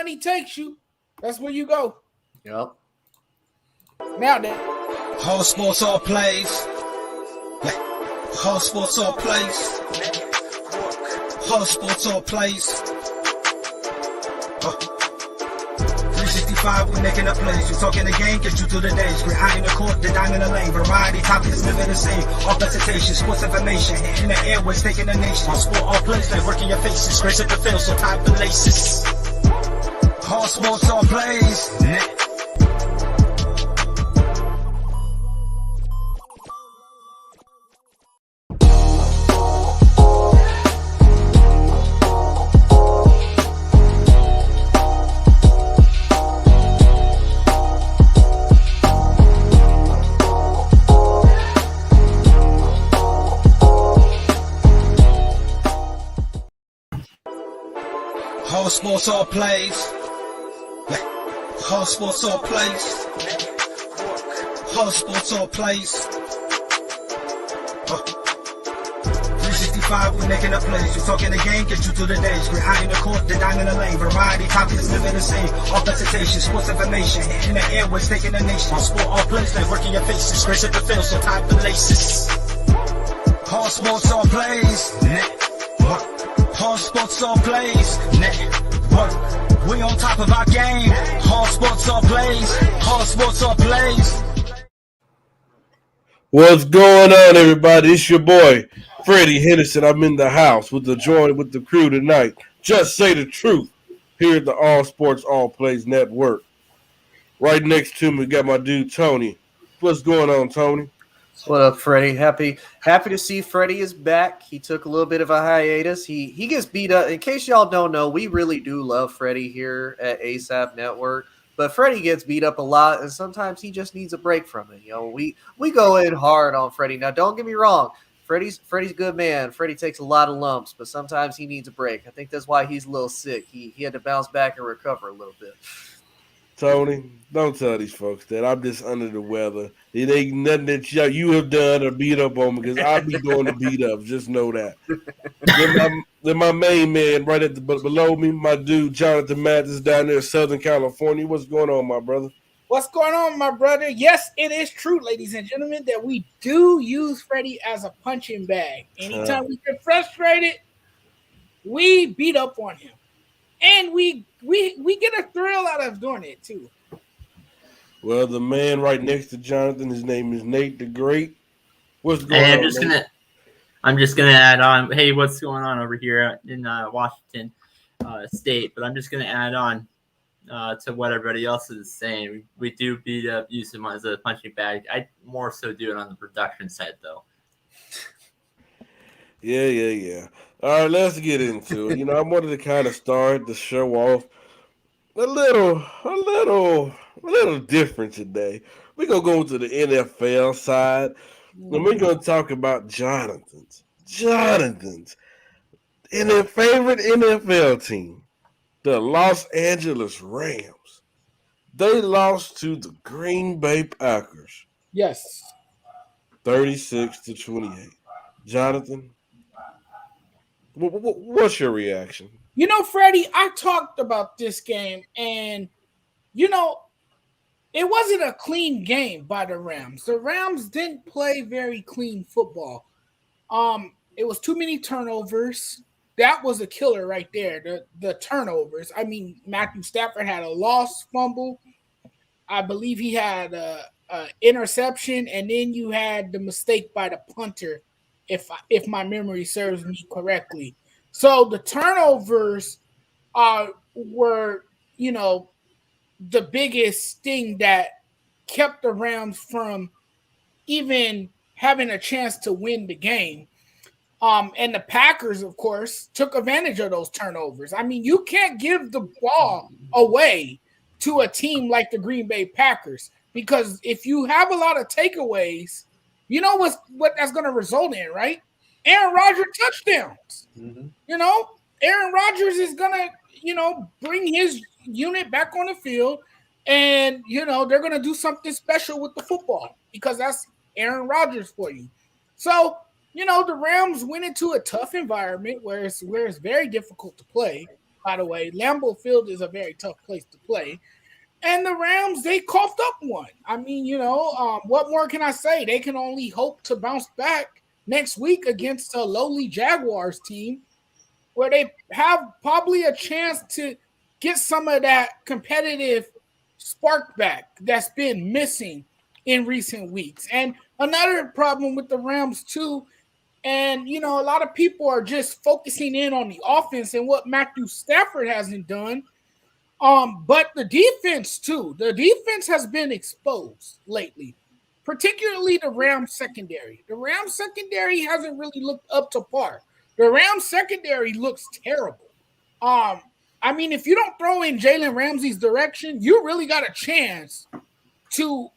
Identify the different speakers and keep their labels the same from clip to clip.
Speaker 1: money takes you, that's where you go.
Speaker 2: Yep.
Speaker 1: Now then,
Speaker 3: All sports, all plays. All sports, all plays. All sports, all plays. 365, we making a plays. You talking the game, get you through the days. We're high in the court, the dime in the lane. Variety topics, living the same. All presentation, sports information. In the airways, taking the nation. All sport, all plays, like working your faces. Grace at the field, so tie the laces. All sports, all plays. All sports, all plays. All sports, all plays. All sports, all plays. 365, we making a plays. You talking the game, get you through the days. We're high in the court, the dime in the lane. Variety topics, living the same. All presentation, sports information. In the airways, taking the nation. All sport, all plays, like working your faces. Grace at the field, so tie the laces. All sports, all plays. All sports, all plays. Network. We on top of our game. All sports, all plays. All sports, all plays.
Speaker 4: What's going on, everybody? It's your boy, Freddie Henderson. I'm in the house with the crew tonight. Just say the truth. Here at the All Sports, All Plays Network. Right next to me, we got my dude, Tony. What's going on, Tony?
Speaker 2: What up, Freddie? Happy to see Freddie is back. He took a little bit of a hiatus. He gets beat up. In case y'all don't know, we really do love Freddie here at ASAP Network. But Freddie gets beat up a lot, and sometimes he just needs a break from it. You know, we go in hard on Freddie. Now, don't get me wrong. Freddie's a good man. Freddie takes a lot of lumps, but sometimes he needs a break. I think that's why he's a little sick. He had to bounce back and recover a little bit.
Speaker 4: Tony, don't tell these folks that I'm just under the weather. It ain't nothing that you have done or beat up on me because I'll be doing the beat up. Just know that. Then my main man right at below me, my dude Jonathan Mathis down there in Southern California. What's going on, my brother?
Speaker 1: what's going on, my brother? Yes, it is true, ladies and gentlemen, that we do use Freddie as a punching bag. Anytime we get frustrated, we beat up on him. And we get a thrill out of doing it too.
Speaker 4: Well, the man right next to Jonathan, his name is Nate the Great. What's going
Speaker 5: on? I'm just gonna add on. Hey, what's going on over here in Washington State? But I'm just gonna add on to what everybody else is saying. We do use him as a punching bag. I more so do it on the production side, though.
Speaker 4: Yeah. All right, let's get into it. I wanted to kind of start the show off a little different today. We're going to go to the NFL side, and we're going to talk about Jonathan's favorite NFL team, the Los Angeles Rams. They lost to the Green Bay Packers.
Speaker 1: Yes.
Speaker 4: 36-28. Jonathan, what's your reaction?
Speaker 1: Freddie, I talked about this game, and, it wasn't a clean game by the Rams. The Rams didn't play very clean football. It was too many turnovers. That was a killer right there, the turnovers. I mean, Matthew Stafford had a lost fumble. I believe he had a interception, and then you had the mistake by the punter, if my memory serves me correctly. So the turnovers were, the biggest thing that kept the Rams from even having a chance to win the game. And the Packers, of course, took advantage of those turnovers. I mean, you can't give the ball away to a team like the Green Bay Packers, because if you have a lot of takeaways, you know what that's going to result in, right? Aaron Rodgers touchdowns. Mm-hmm. Aaron Rodgers is going to, bring his unit back on the field, and, they're going to do something special with the football because that's Aaron Rodgers for you. So, the Rams went into a tough environment where it's very difficult to play. by the way. Lambeau Field is a very tough place to play. And the Rams, they coughed up one. I mean, what more can I say? They can only hope to bounce back next week against a lowly Jaguars team where they have probably a chance to get some of that competitive spark back that's been missing in recent weeks. And another problem with the Rams, too, and, a lot of people are just focusing in on the offense and what Matthew Stafford hasn't done. But the defense, too. The defense has been exposed lately, particularly the Rams secondary. The Rams secondary hasn't really looked up to par. The Rams secondary looks terrible. I mean, if you don't throw in Jalen Ramsey's direction, you really got a chance to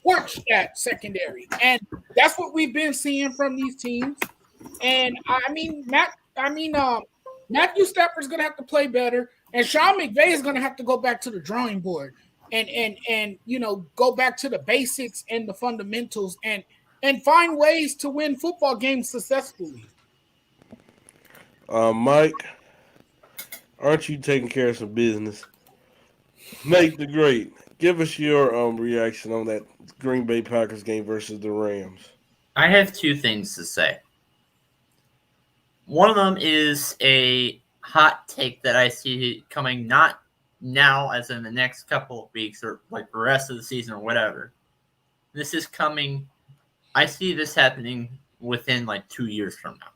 Speaker 1: torch that secondary. And that's what we've been seeing from these teams. And Matthew Stafford's gonna have to play better, and Sean McVay is gonna have to go back to the drawing board and go back to the basics and the fundamentals and find ways to win football games successfully.
Speaker 4: Mike, aren't you taking care of some business? Nate the Great, give us your reaction on that Green Bay Packers game versus the Rams.
Speaker 5: I have two things to say. One of them is a hot take that I see coming not now as in the next couple of weeks or like the rest of the season or whatever. This is coming. I see this happening within like 2 years from now.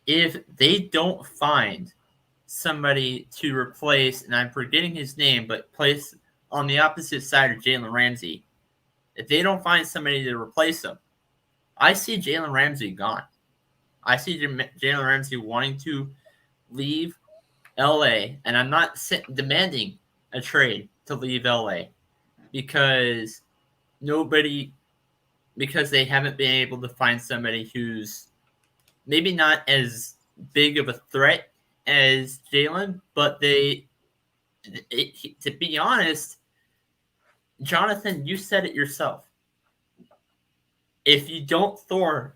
Speaker 5: If they don't find somebody to replace, and I'm forgetting his name, but place on the opposite side of Jalen Ramsey, if they don't find somebody to replace him, I see Jalen Ramsey gone. I see Jalen Ramsey wanting to leave LA, and I'm not demanding a trade to leave LA because they haven't been able to find somebody who's maybe not as big of a threat as Jalen, but to be honest, Jonathan, you said it yourself. If you don't throw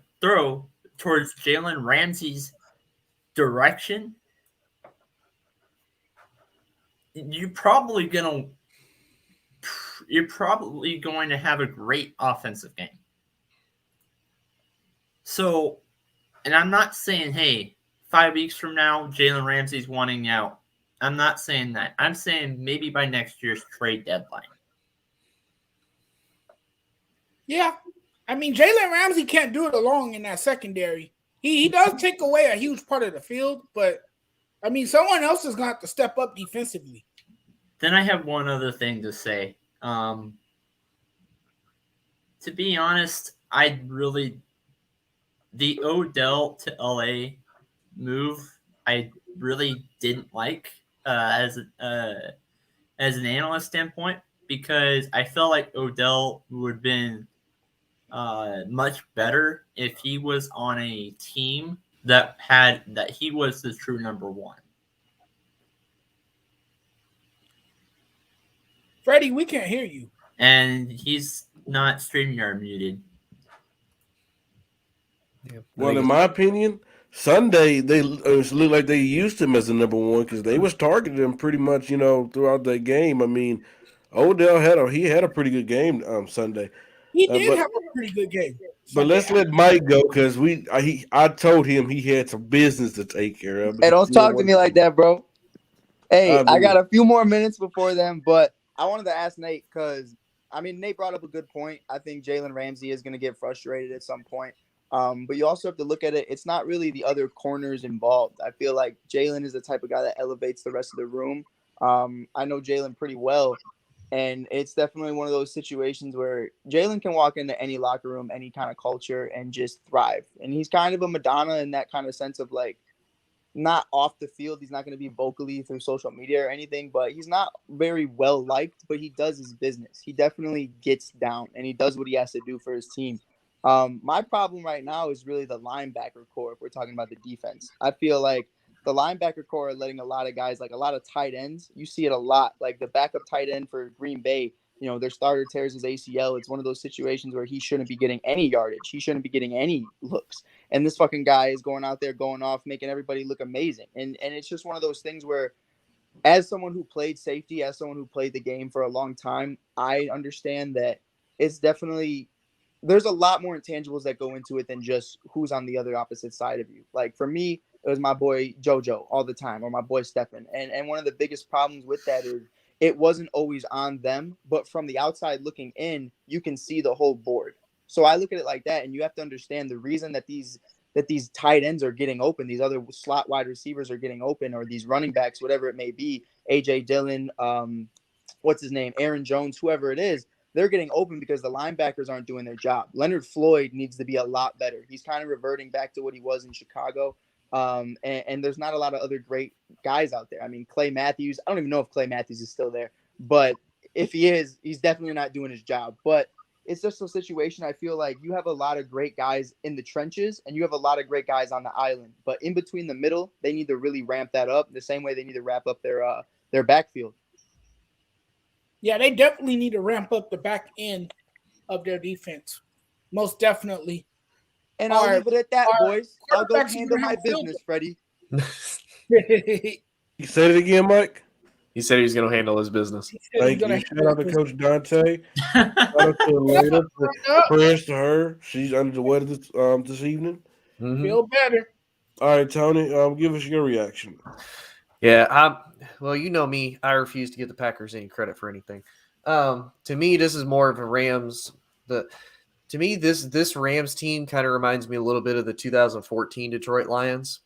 Speaker 5: towards Jalen Ramsey's direction, you're probably going to have a great offensive game. So, and I'm not saying, hey, 5 weeks from now, Jalen Ramsey's wanting out. I'm not saying that. I'm saying maybe by next year's trade deadline.
Speaker 1: Yeah. I mean, Jalen Ramsey can't do it alone in that secondary. He does take away a huge part of the field, but, I mean, someone else is going to have to step up defensively.
Speaker 5: Then I have one other thing to say. To be honest, the Odell to LA move, I really didn't like as an analyst standpoint, because I felt like Odell would have been much better if he was on a team that he was the true number one.
Speaker 1: Freddie, we can't hear you.
Speaker 5: And he's not StreamYard muted.
Speaker 2: Yeah,
Speaker 4: Well, in my opinion, Sunday they looked like they used him as the number one because they was targeting him pretty much, throughout the game. I mean, Odell had a pretty good game Sunday.
Speaker 1: He did have a pretty good game.
Speaker 4: But let's let Mike go because I told him he had some business to take care of.
Speaker 6: Hey, don't talk to me like that, bro. Hey, I got a few more minutes before them, but I wanted to ask Nate because, Nate brought up a good point. I think Jalen Ramsey is going to get frustrated at some point. But you also have to look at it. It's not really the other corners involved. I feel like Jalen is the type of guy that elevates the rest of the room. I know Jalen pretty well, and it's definitely one of those situations where Jalen can walk into any locker room, any kind of culture, and just thrive. And he's kind of a Madonna in that kind of sense of like, not off the field. He's not going to be vocally through social media or anything, but he's not very well liked, but he does his business. He definitely gets down and he does what he has to do for his team. My problem right now is really the linebacker core. If we're talking about the defense, I feel like the linebacker core are letting a lot of guys, like a lot of tight ends. You see it a lot. Like the backup tight end for Green Bay their starter tears his ACL. It's one of those situations where he shouldn't be getting any yardage. He shouldn't be getting any looks. And this fucking guy is going out there, going off, making everybody look amazing. And it's just one of those things where, as someone who played safety, as someone who played the game for a long time, I understand that it's definitely, there's a lot more intangibles that go into it than just who's on the other opposite side of you. Like for me, it was my boy JoJo all the time, or my boy Stephen. And one of the biggest problems with that is it wasn't always on them, but from the outside looking in, you can see the whole board. So I look at it like that, and you have to understand the reason that these tight ends are getting open, these other slot wide receivers are getting open, or these running backs, whatever it may be, AJ Dillon, what's his name, Aaron Jones, whoever it is, they're getting open because the linebackers aren't doing their job. Leonard Floyd needs to be a lot better. He's kind of reverting back to what he was in Chicago. And there's not a lot of other great guys out there. I mean, Clay Matthews, I don't even know if Clay Matthews is still there, but if he is, he's definitely not doing his job. But it's just a situation. I feel like you have a lot of great guys in the trenches and you have a lot of great guys on the island, but in between the middle, they need to really ramp that up the same way they need to wrap up their backfield.
Speaker 1: Yeah, they definitely need to ramp up the back end of their defense. Most definitely.
Speaker 6: And I'll leave it at that, boys. I'll go handle my business, Freddie.
Speaker 4: You said it again, Mike?
Speaker 2: He said he's going to handle his business.
Speaker 4: Thank you. Shout out to Coach Dante. Shout out to Elena. Prayers to her. She's under the weather this evening.
Speaker 2: Mm-hmm.
Speaker 1: Feel better.
Speaker 4: All right, Tony, give us your reaction.
Speaker 2: Yeah, well, you know me. I refuse to give the Packers any credit for anything. To me, this is more of a Rams. To me, this Rams team kind of reminds me a little bit of the 2014 Detroit Lions.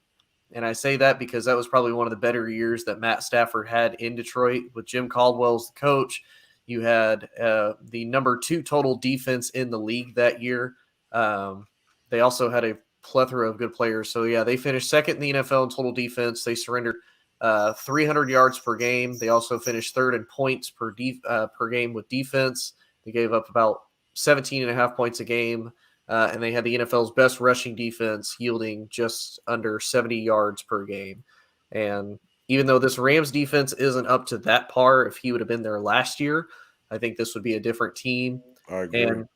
Speaker 2: And I say that because that was probably one of the better years that Matt Stafford had in Detroit with Jim Caldwell as the coach. You had the number 2 total defense in the league that year. They also had a plethora of good players. So, yeah, they finished second in the NFL in total defense. They surrendered 300 yards per game. They also finished third in points per game with defense. They gave up about 17.5 points a game. And they had the NFL's best rushing defense, yielding just under 70 yards per game. And even though this Rams defense isn't up to that par, if he would have been there last year, I think this would be a different team.
Speaker 4: I agree.
Speaker 2: And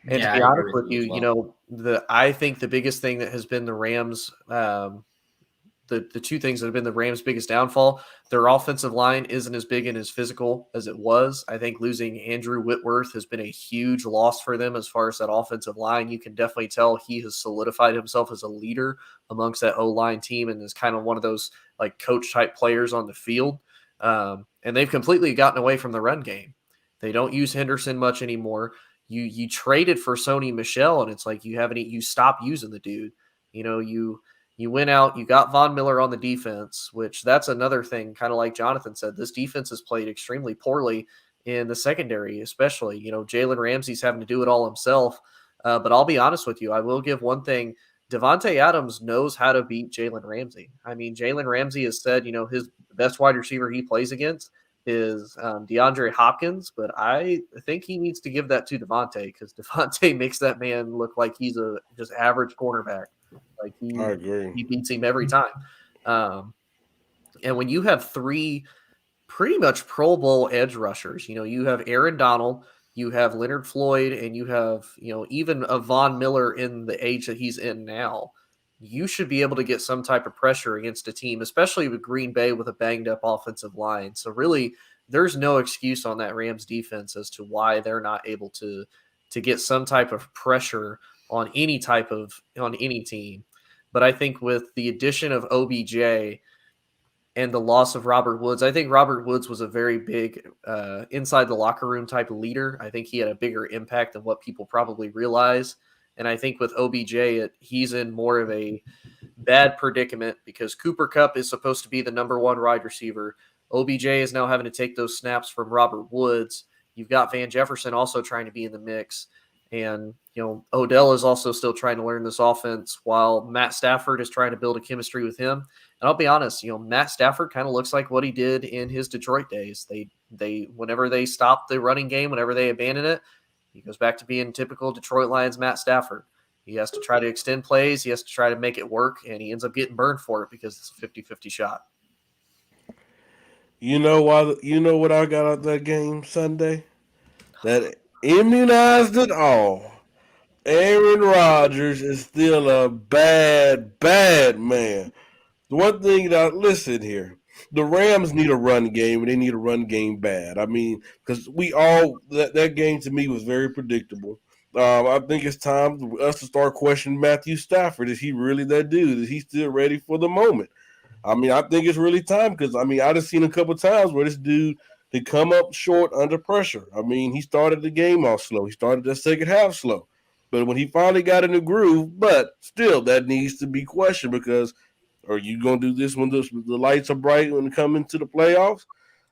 Speaker 2: to be honest with you, I think the biggest thing that has been the Rams, the 2 things that have been the Rams' biggest downfall, their offensive line isn't as big and as physical as it was. I think losing Andrew Whitworth has been a huge loss for them as far as that offensive line. You can definitely tell he has solidified himself as a leader amongst that O-line team and is kind of one of those like coach-type players on the field. And they've completely gotten away from the run game. They don't use Henderson much anymore. You traded for Sony Michel, and it's like you stopped using the dude. You went out, you got Von Miller on the defense, which that's another thing, kind of like Jonathan said. This defense has played extremely poorly in the secondary, especially. Jalen Ramsey's having to do it all himself. But I'll be honest with you, I will give one thing. Devontae Adams knows how to beat Jalen Ramsey. I mean, Jalen Ramsey has said, his best wide receiver he plays against is DeAndre Hopkins, but I think he needs to give that to Devontae because Devontae makes that man look like he's a just average cornerback. Like he beats him every time. And when you have 3 pretty much Pro Bowl edge rushers, you have Aaron Donald, you have Leonard Floyd, and you have, even a Von Miller in the age that he's in now, you should be able to get some type of pressure against a team, especially with Green Bay with a banged up offensive line. So really, there's no excuse on that Rams defense as to why they're not able to get some type of pressure on any team. But I think with the addition of OBJ and the loss of Robert Woods, I think Robert Woods was a very big inside the locker room type of leader. I think he had a bigger impact than what people probably realize. And I think with OBJ, he's in more of a bad predicament because Cooper Kupp is supposed to be the number 1 wide receiver. OBJ is now having to take those snaps from Robert Woods. You've got Van Jefferson also trying to be in the mix. And, Odell is also still trying to learn this offense while Matt Stafford is trying to build a chemistry with him. And I'll be honest, Matt Stafford kind of looks like what he did in his Detroit days. They whenever they stop the running game, whenever they abandon it, he goes back to being typical Detroit Lions Matt Stafford. He has to try to extend plays. He has to try to make it work, and he ends up getting burned for it because it's a 50-50 shot.
Speaker 4: You know what I got out that game Sunday? that immunized it all, Aaron Rodgers is still a bad, bad man. The one thing that listen here, the Rams need a run game, and they need a run game bad. I mean, because that game to me was very predictable. I think it's time for us to start questioning Matthew Stafford. Is he really that dude? Is he still ready for the moment? I mean, I think it's really time because I mean, I've seen a couple of times where this dude to come up short under pressure. I mean, he started the game off slow. He started the second half slow. But when he finally got in the groove, but still that needs to be questioned because are you going to do this when the lights are bright when it come into the playoffs?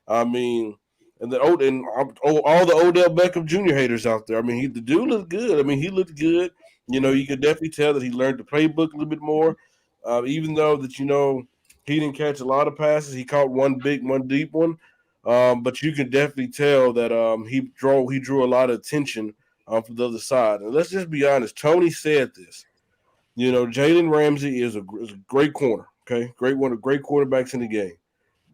Speaker 4: I mean, and all the Odell Beckham Jr. haters out there. I mean, the dude looked good. I mean, he looked good. You know, you could definitely tell that he learned the playbook a little bit more. Even though that, you know, he didn't catch a lot of passes. He caught one big, one deep one. But you can definitely tell that he drew a lot of attention from the other side. And let's just be honest. Tony said this. You know, Jalen Ramsey is a great corner. Okay, great quarterbacks in the game.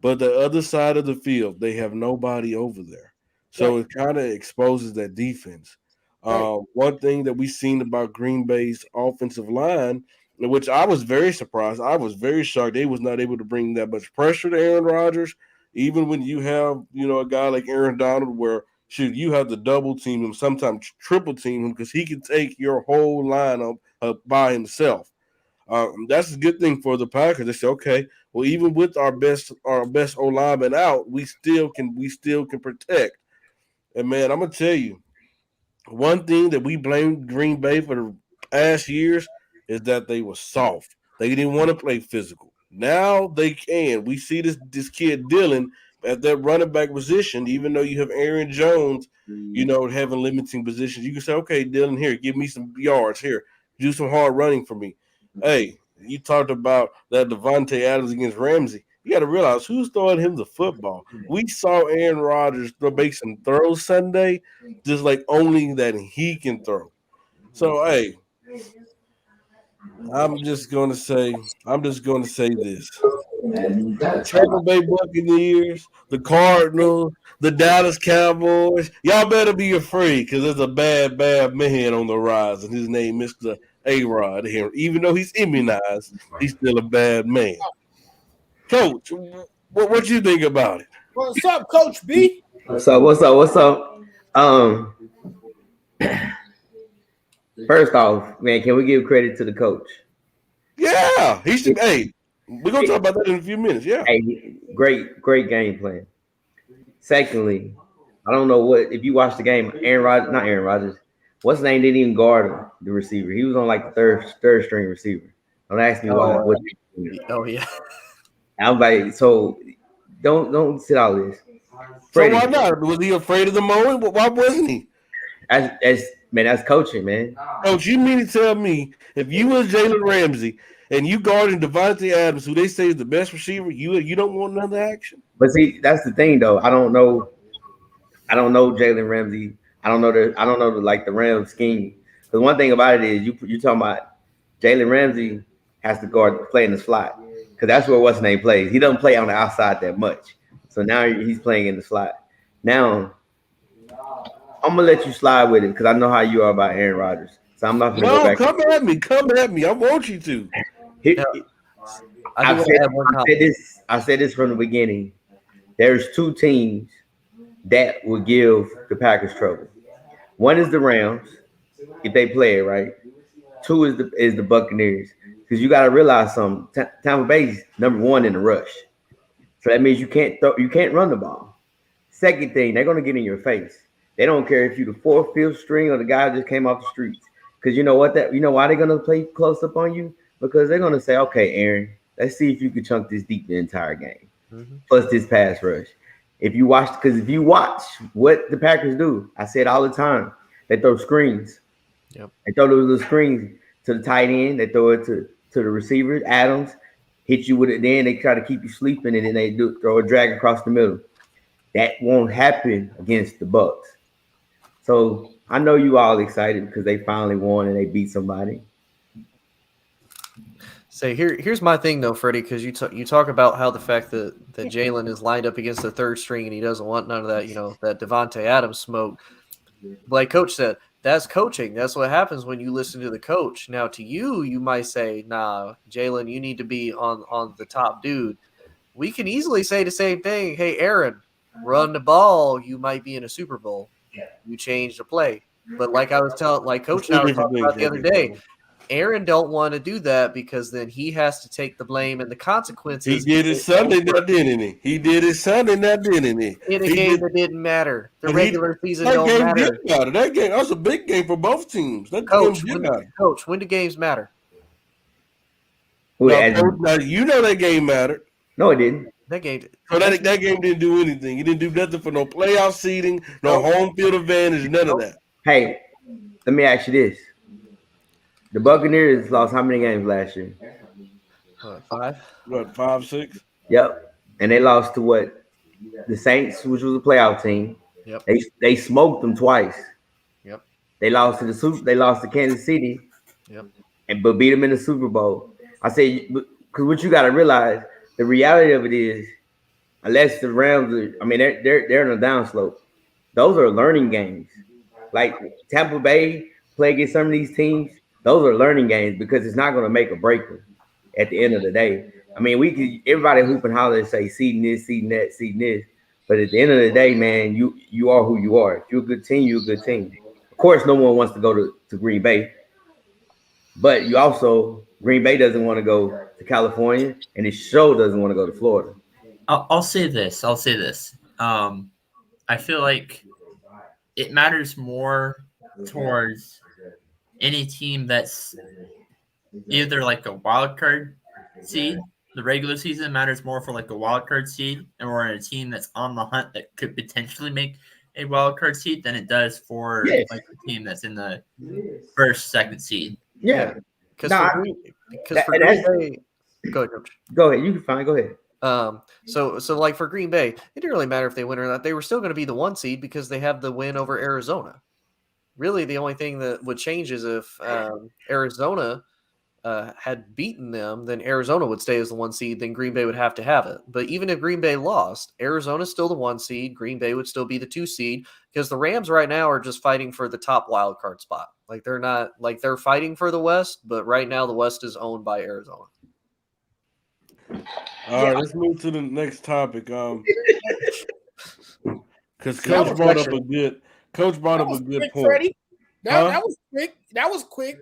Speaker 4: But the other side of the field, they have nobody over there. So it kind of exposes that defense. One thing that we've seen about Green Bay's offensive line, which I was very surprised. I was very shocked they was not able to bring that much pressure to Aaron Rodgers. Even when you have, you know, a guy like Aaron Donald where, shoot, you have to double team him, sometimes triple team him because he can take your whole lineup by himself. That's a good thing for the Packers. They say, okay, well, even with our best O lineman out, we still can protect. And man, I'm gonna tell you, one thing that we blamed Green Bay for the past years is that they were soft. They didn't want to play physical. Now they can. We see this kid Dylan at that running back position, even though you have Aaron Jones, you know, having limiting positions. You can say, okay, Dylan, here, give me some yards here. Do some hard running for me. Hey, you talked about that Devontae Adams against Ramsey. You got to realize who's throwing him the football. We saw Aaron Rodgers make some throws Sunday, just like only that he can throw. So, hey, I'm just going to say this. The Tampa Bay Buccaneers, the Cardinals, the Dallas Cowboys, y'all better be afraid because there's a bad, bad man on the rise, and his name is Mr. A-Rod here. Even though he's immunized, he's still a bad man. Coach, what you think about it?
Speaker 1: What's up, Coach B?
Speaker 7: What's up? First off, man, can we give credit to the coach?
Speaker 4: Yeah, he should. Hey, we're gonna talk about that in a few minutes. Yeah.
Speaker 7: Hey, great game plan. Secondly, I don't know if you watch the game, not Aaron Rodgers. What's his name didn't even guard the receiver. He was on like the third string receiver. Don't ask me why.
Speaker 2: Oh yeah.
Speaker 7: I'm like, so don't sit all this. Freddie,
Speaker 4: so why not? Was he afraid of the moment? Why wasn't he?
Speaker 7: That's coaching, man.
Speaker 4: Coach, you mean to tell me if you was Jalen Ramsey and you guarding Devontae Adams, who they say is the best receiver, you don't want another action?
Speaker 7: But see, that's the thing though. I don't know Jalen Ramsey. I don't know the Rams scheme. Because one thing about it is you talking about Jalen Ramsey has to play in the slot. Because that's where what's his name plays. He doesn't play on the outside that much. So now he's playing in the slot. Now I'm gonna let you slide with it because I know how you are about Aaron Rodgers. So I'm not gonna go back.
Speaker 4: Come at me. I want you to.
Speaker 7: I said this from the beginning. There's two teams that will give the Packers trouble. One is the Rams, if they play it right. Two is the Buccaneers. Because you got to realize something. Tampa Bay's number one in the rush. So that means you can't run the ball. Second thing, they're gonna get in your face. They don't care if you're the fourth, fifth string, or the guy that just came off the streets. Because you know why they're gonna play close up on you? Because they're gonna say, okay, Aaron, let's see if you can chunk this deep the entire game. Mm-hmm. Plus this pass rush. If you watch what the Packers do, I say it all the time. They throw screens.
Speaker 2: Yep.
Speaker 7: They throw those little screens to the tight end. They throw it to the receiver, Adams, hit you with it. Then they try to keep you sleeping, and then they throw a drag across the middle. That won't happen against the Bucs. So I know you all excited because they finally won and they beat somebody.
Speaker 2: So here's my thing though, Freddie, because you talk about how the fact that Jalen is lined up against the third string and he doesn't want none of that, that Devontae Adams smoke. like Coach said, that's coaching. That's what happens when you listen to the coach. Now, to you, you might say, nah, Jalen, you need to be on the top dude. We can easily say the same thing. Hey, Aaron, run the ball. You might be in a Super Bowl. You change the play. But like I was telling, like Coach and I were talking about the other day, Aaron don't want to do that because then he has to take the blame and the consequences.
Speaker 4: He did it Sunday, now didn't he? He did it Sunday, now didn't he?
Speaker 2: In a game that didn't matter. The
Speaker 4: And
Speaker 2: regular season
Speaker 4: that
Speaker 2: don't
Speaker 4: game
Speaker 2: matter.
Speaker 4: did matter. That was a big game for both teams. That
Speaker 2: Coach,
Speaker 4: game did matter.
Speaker 2: when do games matter?
Speaker 4: Now, you know that game mattered.
Speaker 7: No, it didn't.
Speaker 2: That game.
Speaker 4: So that game didn't do anything. He didn't do nothing for no playoff seeding, no home field advantage, none of that.
Speaker 7: Hey, let me ask you this. The Buccaneers lost how many games last year?
Speaker 2: 5?
Speaker 4: What, 5, 6?
Speaker 7: Yep. And they lost to what? The Saints, which was a playoff team.
Speaker 2: Yep.
Speaker 7: They smoked them twice.
Speaker 2: Yep.
Speaker 7: They lost to Kansas City.
Speaker 2: Yep.
Speaker 7: But beat them in the Super Bowl. I say, because what you got to realize, the reality of it is, unless the Rams, they're in a downslope. Those are learning games. Like Tampa Bay play against some of these teams. Those are learning games because it's not going to make or break them at the end of the day. I mean, everybody hoop and holler and say seeding this, seeding that, seeding this. But at the end of the day, man, you are who you are. If you're a good team, you're a good team. Of course, no one wants to go to Green Bay. But Green Bay doesn't want to go to California, and it sure doesn't want to go to Florida.
Speaker 5: I'll say this. I feel like it matters more towards any team that's either like a wild card seed. The regular season matters more for like a wild card seed, and we're in a team that's on the hunt that could potentially make a wild card seed than it does for like a team that's in the first, second seed.
Speaker 7: Yeah.
Speaker 2: Because for Green Bay, go ahead, Coach.
Speaker 7: Go ahead. You can find. Go ahead.
Speaker 2: So like for Green Bay, it didn't really matter if they win or not. They were still going to be the 1 seed because they have the win over Arizona. Really, the only thing that would change is if Arizona had beaten them, then Arizona would stay as the 1 seed. Then Green Bay would have to have it. But even if Green Bay lost, Arizona's still the 1 seed. Green Bay would still be the 2 seed because the Rams right now are just fighting for the top wild card spot. Like they're fighting for the West, but right now the West is owned by Arizona.
Speaker 4: All right, let's move to the next topic. Because Coach brought up a good
Speaker 1: Quick,
Speaker 4: point.
Speaker 1: Freddie. That was quick. That was quick.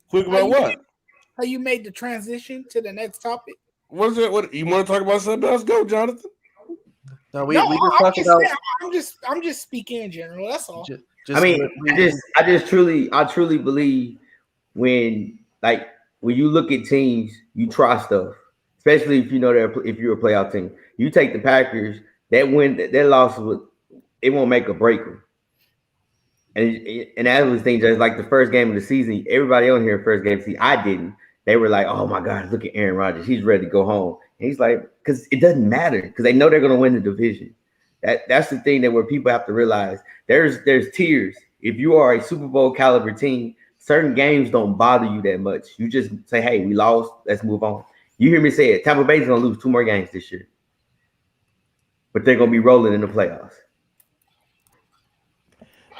Speaker 4: Quick about what?
Speaker 1: How you made the transition to the next topic?
Speaker 4: What is it? What you want to talk about? Something else? Go, Jonathan.
Speaker 2: No, we just talked about.
Speaker 1: I'm just speaking in general. That's all.
Speaker 7: I truly believe when you look at teams, you try stuff, especially if you know if you're a playoff team. You take the Packers, that loss it won't make or break them. And that was things just like the first game of the season. Everybody on here first game of the season, I didn't. They were like, "Oh my God, look at Aaron Rodgers. He's ready to go home." And he's like, because it doesn't matter because they know they're going to win the division. That's the thing where people have to realize there's tiers. If you are a Super Bowl caliber team, certain games don't bother you that much. You just say, "Hey, we lost. Let's move on." You hear me say it. Tampa Bay's going to lose 2 more games this year, but they're going to be rolling in the playoffs.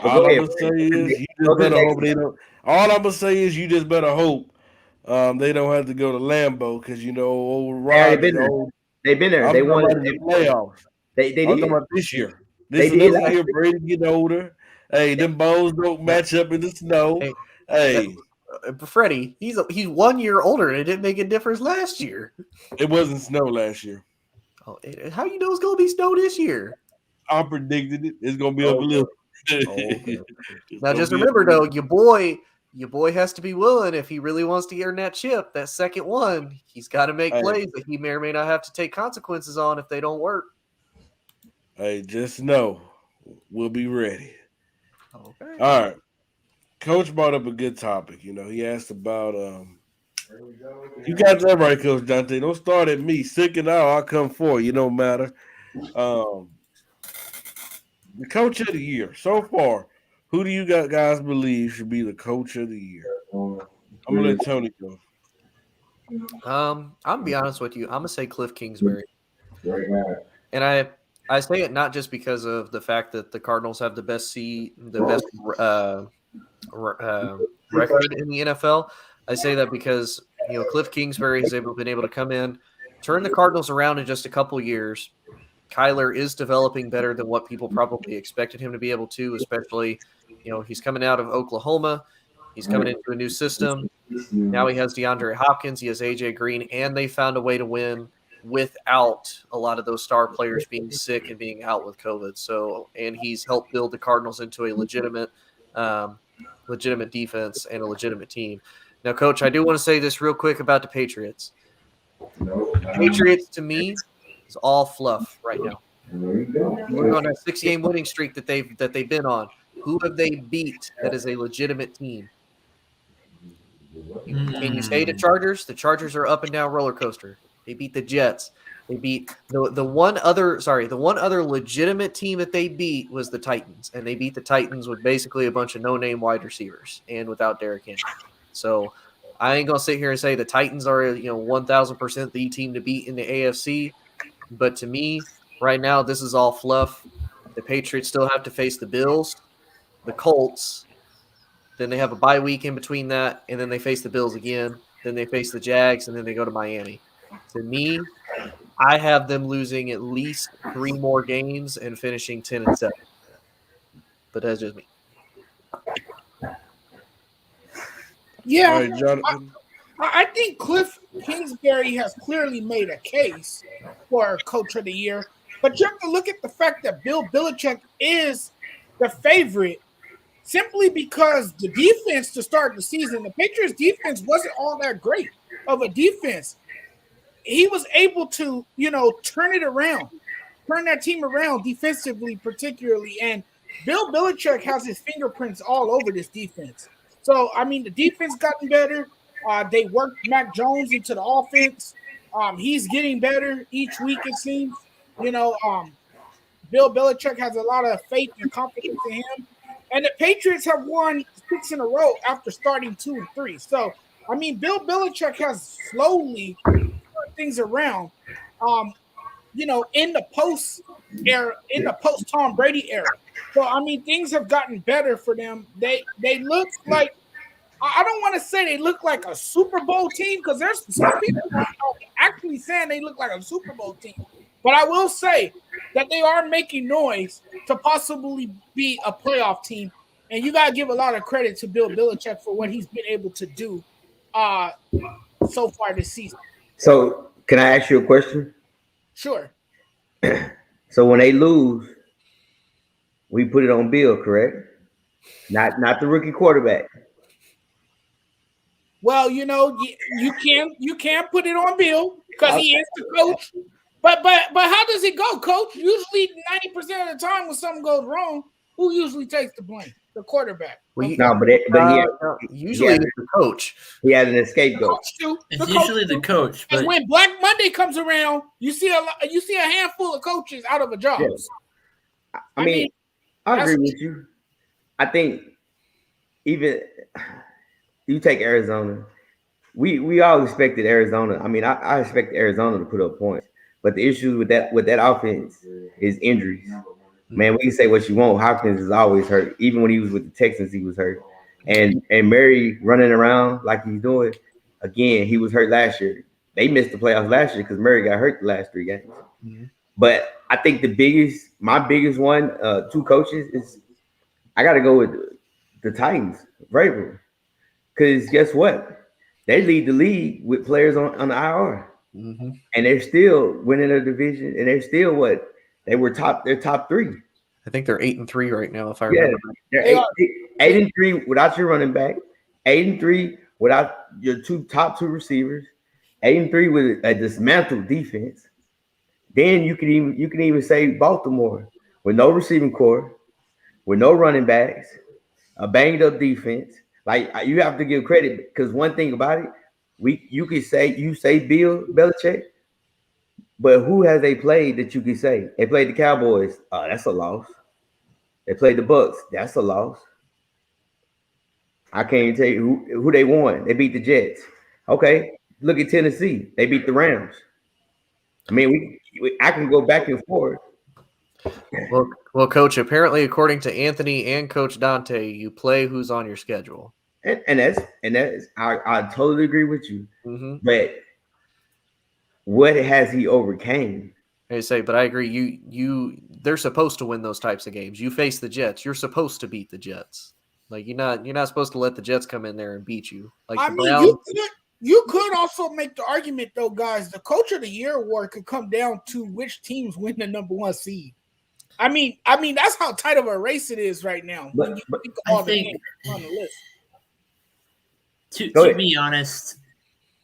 Speaker 4: All I'm gonna say is you just better hope they don't have to go to Lambeau because old Rodgers.
Speaker 7: They've been there. They won
Speaker 4: the playoffs.
Speaker 7: They did.
Speaker 4: I'm talking about this year. This is another year Brady get older. Hey, them bows don't match up in the snow. Hey.
Speaker 2: Freddie, he's 1 year older, and it didn't make a difference last year.
Speaker 4: It wasn't snow last year.
Speaker 2: Oh, how you know it's gonna be snow this year?
Speaker 4: I predicted it. It's gonna be up a little.
Speaker 2: Okay. Now, just remember though, your boy has to be willing if he really wants to earn that chip. That second one, he's got to make plays that he may or may not have to take consequences on if they don't work.
Speaker 4: Hey, just know we'll be ready.
Speaker 2: Okay.
Speaker 4: All right. Coach brought up a good topic. He asked about you got that right, Coach Dante. Don't start at me. Sick and out, I'll come for you. Don't matter. The coach of the year so far. Who do you guys believe should be the coach of the year? I'm gonna let Tony go.
Speaker 2: I'm gonna be honest with you. I'm gonna say Cliff Kingsbury, and I say it not just because of the fact that the Cardinals have the best record in the NFL. I say that because Cliff Kingsbury has been able to come in, turn the Cardinals around in just a couple years. Kyler is developing better than what people probably expected him to be able to, especially, he's coming out of Oklahoma. He's coming into a new system. Now he has DeAndre Hopkins. He has AJ Green, and they found a way to win without a lot of those star players being sick and being out with COVID. So, and he's helped build the Cardinals into a legitimate defense and a legitimate team. Now, Coach, I do want to say this real quick about the Patriots. Patriots, to me, is all fluff right now. We're on a 6-game winning streak that they've been on. Who have they beat that is a legitimate team? Can you say the Chargers? The Chargers are up and down roller coaster. They beat the Jets. They beat the one other legitimate team that they beat was the Titans, and they beat the Titans with basically a bunch of no-name wide receivers and without Derrick Henry. So I ain't gonna sit here and say the Titans are 1,000% the team to beat in the AFC, but to me, right now, this is all fluff. The Patriots still have to face the Bills, the Colts. Then they have a bye week in between that, and then they face the Bills again. Then they face the Jags, and then they go to Miami. To me, I have them losing at least 3 more games and finishing 10-7. But that's just me.
Speaker 1: Yeah,
Speaker 4: All right, Jonathan.
Speaker 1: I think Cliff Kingsbury has clearly made a case for Coach of the Year, but you have to look at the fact that Bill Belichick is the favorite simply because the defense to start the season, the Patriots defense wasn't all that great of a defense. He was able to, turn it around, turn that team around defensively particularly, and Bill Belichick has his fingerprints all over this defense. So, the defense gotten better. They worked Mac Jones into the offense. He's getting better each week, it seems. Bill Belichick has a lot of faith and confidence in him. And the Patriots have won 6 in a row after starting 2 and 3. So, Bill Belichick has slowly turned things around. In the post era, in the post Tom Brady era. So, things have gotten better for them. They look like, I don't want to say they look like a Super Bowl team, because there's some people actually saying they look like a Super Bowl team. But I will say that they are making noise to possibly be a playoff team. And you got to give a lot of credit to Bill Belichick for what he's been able to do so far this season.
Speaker 7: So can I ask you a question?
Speaker 1: Sure.
Speaker 7: So when they lose, we put it on Bill, correct? Not the rookie quarterback.
Speaker 1: Well, you can't put it on Bill because he is the coach. But how does it go, Coach? Usually 90% of the time when something goes wrong, who usually takes the blame? The quarterback.
Speaker 2: Well,
Speaker 7: usually
Speaker 2: it's the coach.
Speaker 7: He had an scapegoat.
Speaker 5: It's usually the coach.
Speaker 1: And when Black Monday comes around, you see a handful of coaches out of a job.
Speaker 7: Yes. I agree with you. I think even you take Arizona. We all expected Arizona. I expect Arizona to put up points. But the issue with that offense is injuries. Man, we can say what you want. Hopkins is always hurt. Even when he was with the Texans, he was hurt. And Murray running around like he's doing, again, he was hurt last year. They missed the playoffs last year because Murray got hurt the last 3 games. Mm-hmm. But I think my biggest one, 2 coaches, is I got to go with the Titans, Vrabel. Because guess what? They lead the league with players on the IR. Mm-hmm. And they're still winning a division, and they're still they're top 3.
Speaker 2: I think they're 8-3 right now, if I remember.
Speaker 7: They're 8-3 without your running back, 8-3 without your top 2 receivers, 8-3 with a dismantled defense. Then you can even say Baltimore with no receiving core, with no running backs, a banged up defense. Like, you have to give credit, because one thing about it, you say Bill Belichick, but who has they played that you can say? They played the Cowboys. That's a loss. They played the Bucks. That's a loss. I can't even tell you who they won. They beat the Jets. Okay, look at Tennessee. They beat the Rams. I can go back and forth.
Speaker 2: Well, Coach. Apparently, according to Anthony and Coach Dante, you play who's on your schedule.
Speaker 7: And that's I totally agree with you.
Speaker 2: Mm-hmm.
Speaker 7: But what has he overcame?
Speaker 2: I say, but I agree. They're supposed to win those types of games. You face the Jets. You're supposed to beat the Jets. Like you're not supposed to let the Jets come in there and beat you. Like
Speaker 1: I
Speaker 2: the
Speaker 1: mean,
Speaker 2: Browns.
Speaker 1: you could also make the argument though, guys. The Coach of the Year award could come down to which teams win the number 1 seed. I mean that's how tight of a race it is right now. When you think of all the games on the list.
Speaker 5: To be honest,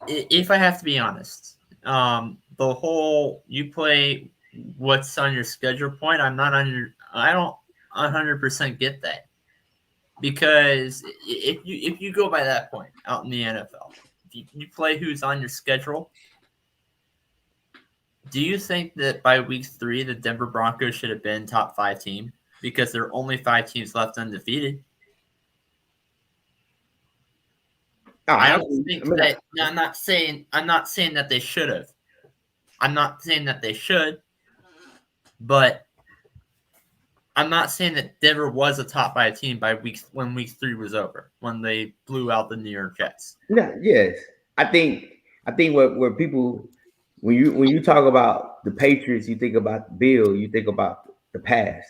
Speaker 5: if I have to be honest, the whole you play what's on your schedule point, I don't 100% get that, because if you go by that point out in the NFL, if you play who's on your schedule, do you think that by week 3 the Denver Broncos should have been top 5 team because there are only 5 teams left undefeated? I don't think that. I'm not saying that they should have. I'm not saying that they should, but I'm not saying that Denver was a top 5 team when week 3 was over, when they blew out the New York Jets.
Speaker 7: Yeah, yes. I think where people when you talk about the Patriots, you think about the Bill, you think about the past.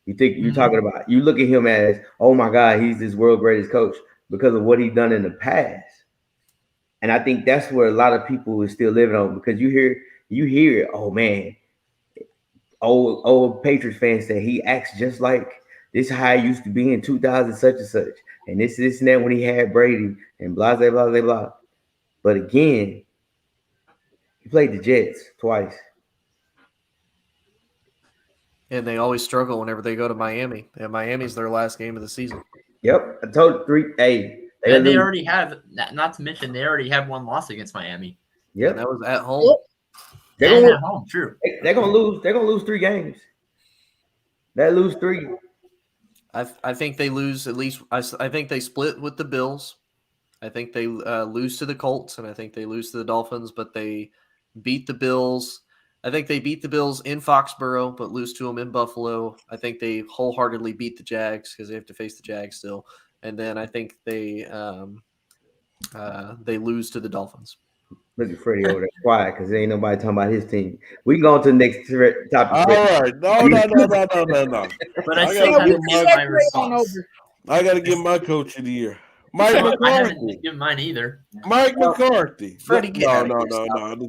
Speaker 7: You're talking about, you look at him as, oh my God, he's this world greatest coach because of what he's done in the past. And I think that's where a lot of people is still living on, because you hear, oh man, old Patriots fans say he acts just like this is how I used to be in 2000 such and such, and this and that when he had Brady and blah blah blah blah. But again, he played the Jets twice,
Speaker 2: And they always struggle whenever they go to Miami. And Miami's their last game of the season.
Speaker 7: Yep, I told 3. Hey,
Speaker 5: and they already have, not to mention, they already have 1 loss against Miami.
Speaker 7: Yep,
Speaker 2: and that was at home.
Speaker 7: They're gonna,
Speaker 5: at home, true.
Speaker 7: They're gonna lose. They're gonna lose 3 games. They lose 3.
Speaker 2: I think they lose at least. I think they split with the Bills. I think they lose to the Colts, and I think they lose to the Dolphins. But they beat the Bills. I think they beat the Bills in Foxborough, but lose to them in Buffalo. I think they wholeheartedly beat the Jags because they have to face the Jags still. And then I think they lose to the Dolphins.
Speaker 7: Look at Freddie over there quiet because there ain't nobody talking about his team. We can go on to the next topic.
Speaker 4: All right. No.
Speaker 5: But I still haven't given my response.
Speaker 4: I got to give my coach of the year. Mike
Speaker 5: I
Speaker 4: McCarthy.
Speaker 5: haven't given mine either.
Speaker 4: Mike McCarthy.
Speaker 2: Freddie, get
Speaker 4: No.
Speaker 1: I'm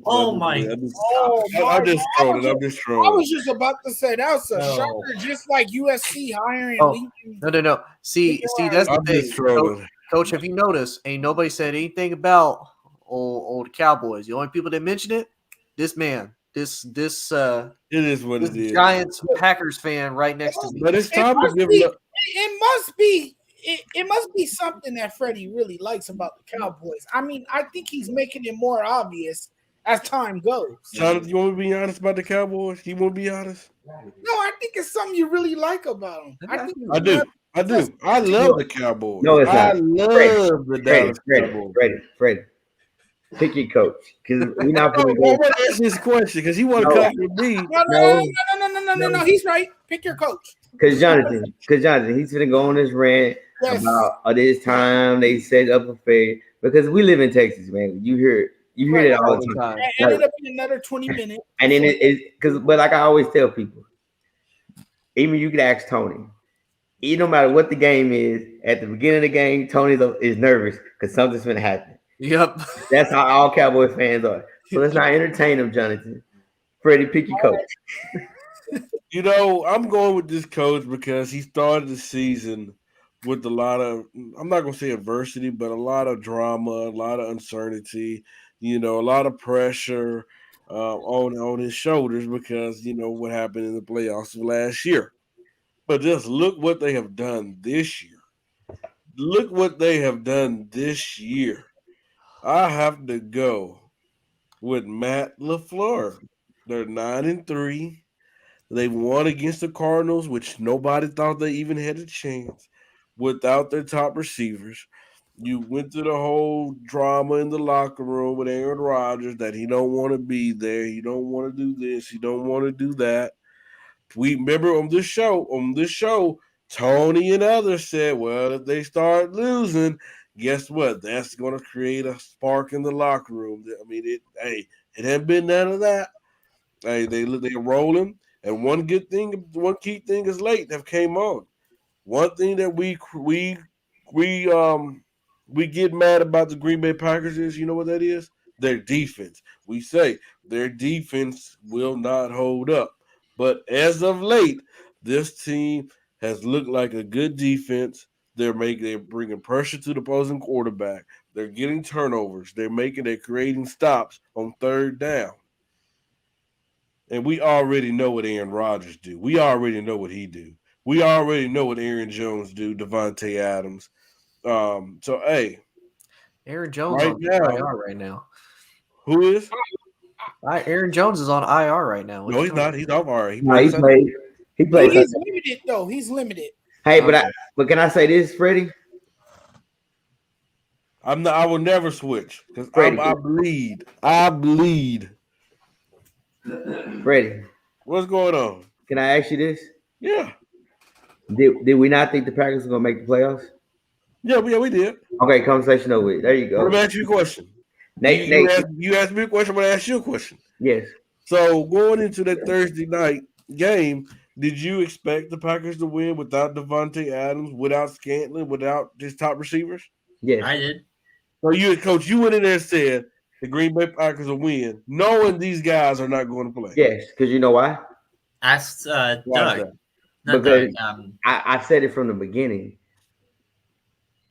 Speaker 4: just trolling.
Speaker 1: I was just about to say that was a shocker, just like USC hiring Lincoln.
Speaker 2: No. See, that's the
Speaker 4: I'm just
Speaker 2: thing.
Speaker 4: trolling.
Speaker 2: Coach, have you noticed? Ain't nobody said anything about old Cowboys. The only people that mention it, this man, this
Speaker 4: it is what
Speaker 2: this
Speaker 4: it is.
Speaker 2: Giants Packers fan right next to me.
Speaker 4: But it's time to give him.
Speaker 1: It must be something that Freddie really likes about the Cowboys. I mean, I think he's making it more obvious as time goes.
Speaker 4: Jonathan, you want me to be honest about the Cowboys? You want to be honest?
Speaker 1: No, I think it's something you really like about them.
Speaker 4: I do. I love the Cowboys.
Speaker 7: No, it's not.
Speaker 4: I love the Dallas Cowboys.
Speaker 7: Freddie. Pick your coach, because we're not
Speaker 4: I
Speaker 7: going to
Speaker 4: want to ask this question because he want to come with me.
Speaker 1: No. He's right. Pick your coach.
Speaker 7: Because Jonathan, he's going to go on this rant about this time they set up a fair, because we live in Texas, man. You hear it all the time.
Speaker 1: It ended up in another 20 minutes.
Speaker 7: And then but like I always tell people, even you could ask Tony. No matter what the game is, at the beginning of the game, Tony is nervous because something's going to happen.
Speaker 2: Yep.
Speaker 7: That's how all Cowboys fans are. So let's not entertain them, Jonathan. Freddie, pick your coach.
Speaker 4: I'm going with this coach because he started the season with a lot of, I'm not going to say adversity, but a lot of drama, a lot of uncertainty, a lot of pressure on his shoulders because, what happened in the playoffs of last year. But just look what they have done this year. I have to go with Matt LaFleur. They're 9-3. They won against the Cardinals, which nobody thought they even had a chance without their top receivers. You went through the whole drama in the locker room with Aaron Rodgers that he don't want to be there. He don't want to do this. He don't want to do that. we remember on this show, Tony and others said, well, if they start losing, guess what? That's going to create a spark in the locker room. I mean, it hasn't been none of that. Hey, they're rolling. And one key thing is late have came on. One thing that we get mad about the Green Bay Packers is, you know what that is? Their defense. We say their defense will not hold up. But as of late, this team has looked like a good defense. They're bringing pressure to the opposing quarterback. They're getting turnovers. They're creating stops on third down. And we already know what Aaron Rodgers do. We already know what he do. We already know what Aaron Jones do, Devontae Adams. So, hey.
Speaker 2: Aaron Jones on IR right now.
Speaker 4: Who is?
Speaker 2: Aaron Jones is on IR right now.
Speaker 4: No, he's not. He's off IR.
Speaker 7: He played.
Speaker 1: He's limited, though. He's limited.
Speaker 7: Hey, but can I say this, Freddie?
Speaker 4: I will never switch because I bleed. I bleed.
Speaker 7: Freddie,
Speaker 4: what's going on?
Speaker 7: Can I ask you this?
Speaker 4: Yeah.
Speaker 7: Did we not think the Packers were gonna make the playoffs?
Speaker 4: Yeah, we did.
Speaker 7: Okay, conversation over with. There you go.
Speaker 4: Let me ask you a question.
Speaker 7: Nate,
Speaker 4: you asked me a question, I'm gonna ask you a question.
Speaker 7: Yes.
Speaker 4: So going into that Thursday night game, did you expect the Packers to win without Devontae Adams, without Scantling, without his top receivers?
Speaker 7: Yes.
Speaker 5: I did.
Speaker 4: So you went in there and said the Green Bay Packers will win, knowing these guys are not going to play.
Speaker 7: Yes, because you know why?
Speaker 5: Ask Doug.
Speaker 7: Because I said it from the beginning.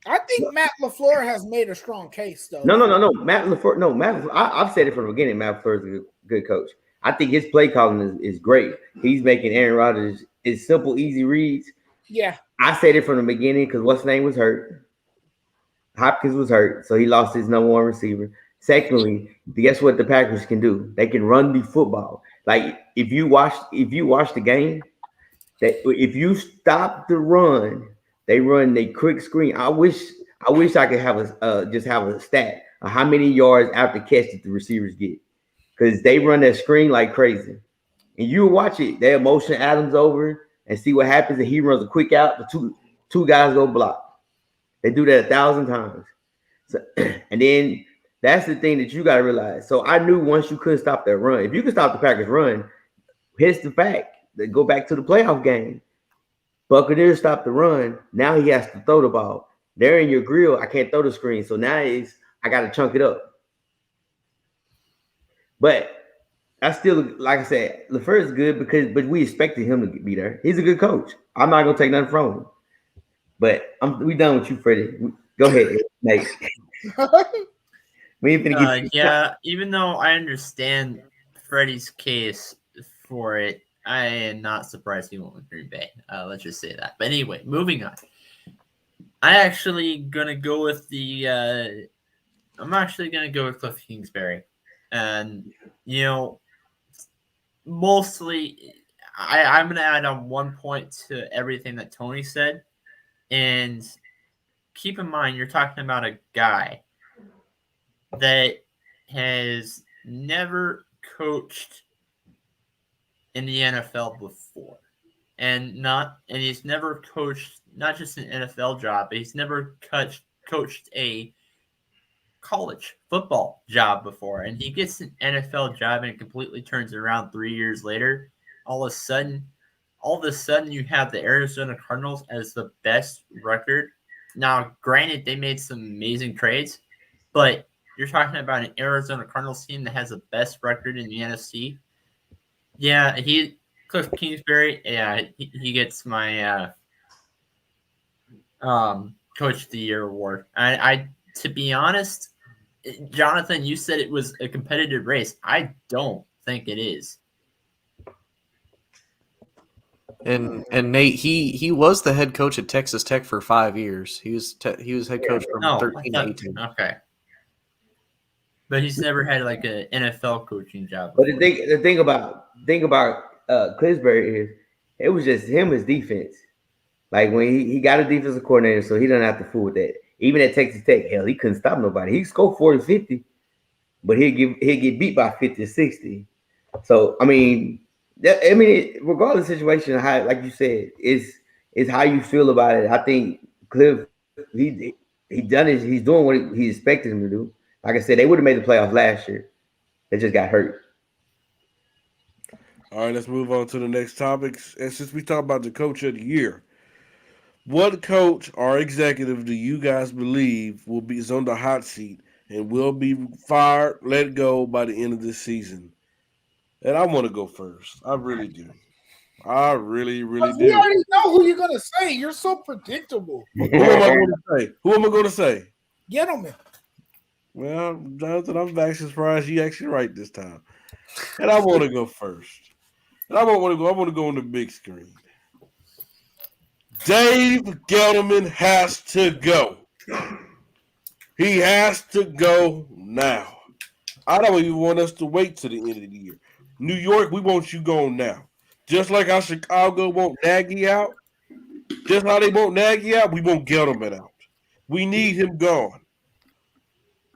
Speaker 1: I think Matt LaFleur has made a strong case, though.
Speaker 7: No. Matt LaFleur, I've said it from the beginning. Matt LaFleur is a good coach. I think his play calling is great. He's making Aaron Rodgers simple, easy reads.
Speaker 1: Yeah.
Speaker 7: I said it from the beginning because what's his name was hurt. Hopkins was hurt, so he lost his number one receiver. Secondly, guess what the Packers can do? They can run the football. Like if you watch the game, that if you stop the run, they run the quick screen. I wish I could have a stat of how many yards after catch that the receivers get, because they run that screen like crazy. And you watch it, they motion Adams over and see what happens. And he runs a quick out. The two guys go block. They do that 1,000 times. So, and then that's the thing that you got to realize. So I knew once you couldn't stop that run, if you could stop the Packers run, here's the fact. They go back to the playoff game. Buccaneers stop the run. Now he has to throw the ball. They're in your grill. I can't throw the screen. So now I got to chunk it up. But I still, like I said, LaFleur is good but we expected him to be there. He's a good coach. I'm not going to take nothing from him. But we done with you, Freddie. Go ahead, Nate.
Speaker 5: Yeah, even though I understand Freddie's case for it, I am not surprised he went with Green Bay. Let's just say that. But anyway, moving on. I'm actually gonna go with Cliff Kingsbury, and mostly I'm gonna add on one point to everything that Tony said, and keep in mind you're talking about a guy that has never coached in the NFL before, and he's never coached not just an NFL job, but he's never coached a college football job before, and he gets an NFL job and it completely turns around 3 years later. All of a sudden you have the Arizona Cardinals as the best record. Now, granted, they made some amazing trades, but you're talking about an Arizona Cardinals team that has the best record in the NFC. Yeah, Cliff Kingsbury. Yeah, he gets my Coach of the Year award. I to be honest, Jonathan, you said it was a competitive race. I don't think it is.
Speaker 2: And Nate, he was the head coach at Texas Tech for 5 years. He was head coach from 13 to 18.
Speaker 5: Okay. But he's never had like an NFL coaching job
Speaker 7: before. But the thing about Kingsbury is it was just him, his defense. Like when he got a defensive coordinator, so he doesn't have to fool with that. Even at Texas Tech, hell, he couldn't stop nobody. He scored 40-50, but he'd get beat by 50-60. So I mean, I mean, regardless of the situation, how, like you said, is how you feel about it. I think Cliff, he done it. He's doing what he expected him to do. Like I said, they would have made the playoffs last year. They just got hurt.
Speaker 4: All right, let's move on to the next topics. And since we talk about the coach of the year, what coach or executive do you guys believe is on the hot seat and will be fired, let go by the end of this season? And I want to go first. I really do. I really, really
Speaker 1: We
Speaker 4: do.
Speaker 1: already know who you're gonna say. You're so predictable.
Speaker 4: Who am I going to say? Who am I going to say?
Speaker 1: Gentlemen.
Speaker 4: Well, Jonathan, I'm actually surprised you actually right this time. And I want to go first. And I want to go on the big screen. Dave Gettleman has to go. He has to go now. I don't even want us to wait to the end of the year. New York, we want you gone now. Just like how Chicago want Nagy out, just how they want Nagy out, we want Gettleman out. We need him gone.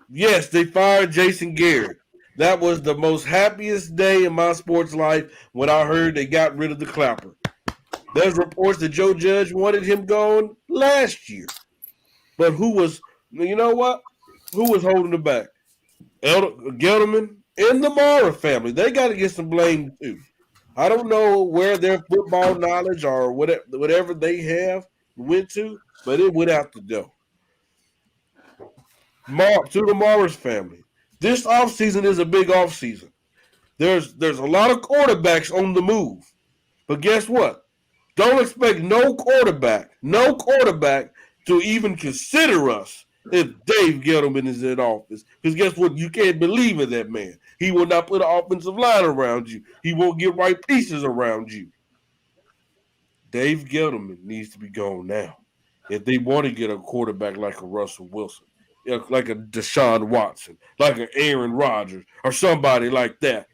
Speaker 4: Yes, they fired Jason Garrett. That was the most happiest day in my sports life when I heard they got rid of the Clapper. There's reports that Joe Judge wanted him gone last year. But you know what? Who was holding it back? Gettleman and the Mara family. They got to get some blame too. I don't know where their football knowledge or whatever they have went to, but it would have to go. To the Morris family. This offseason is a big offseason. There's a lot of quarterbacks on the move. But guess what? Don't expect no quarterback to even consider us if Dave Gettleman is in office. Because guess what? You can't believe in that man. He will not put an offensive line around you. He won't get right pieces around you. Dave Gettleman needs to be gone now. If they want to get a quarterback like a Russell Wilson, like a Deshaun Watson, like an Aaron Rodgers, or somebody like that.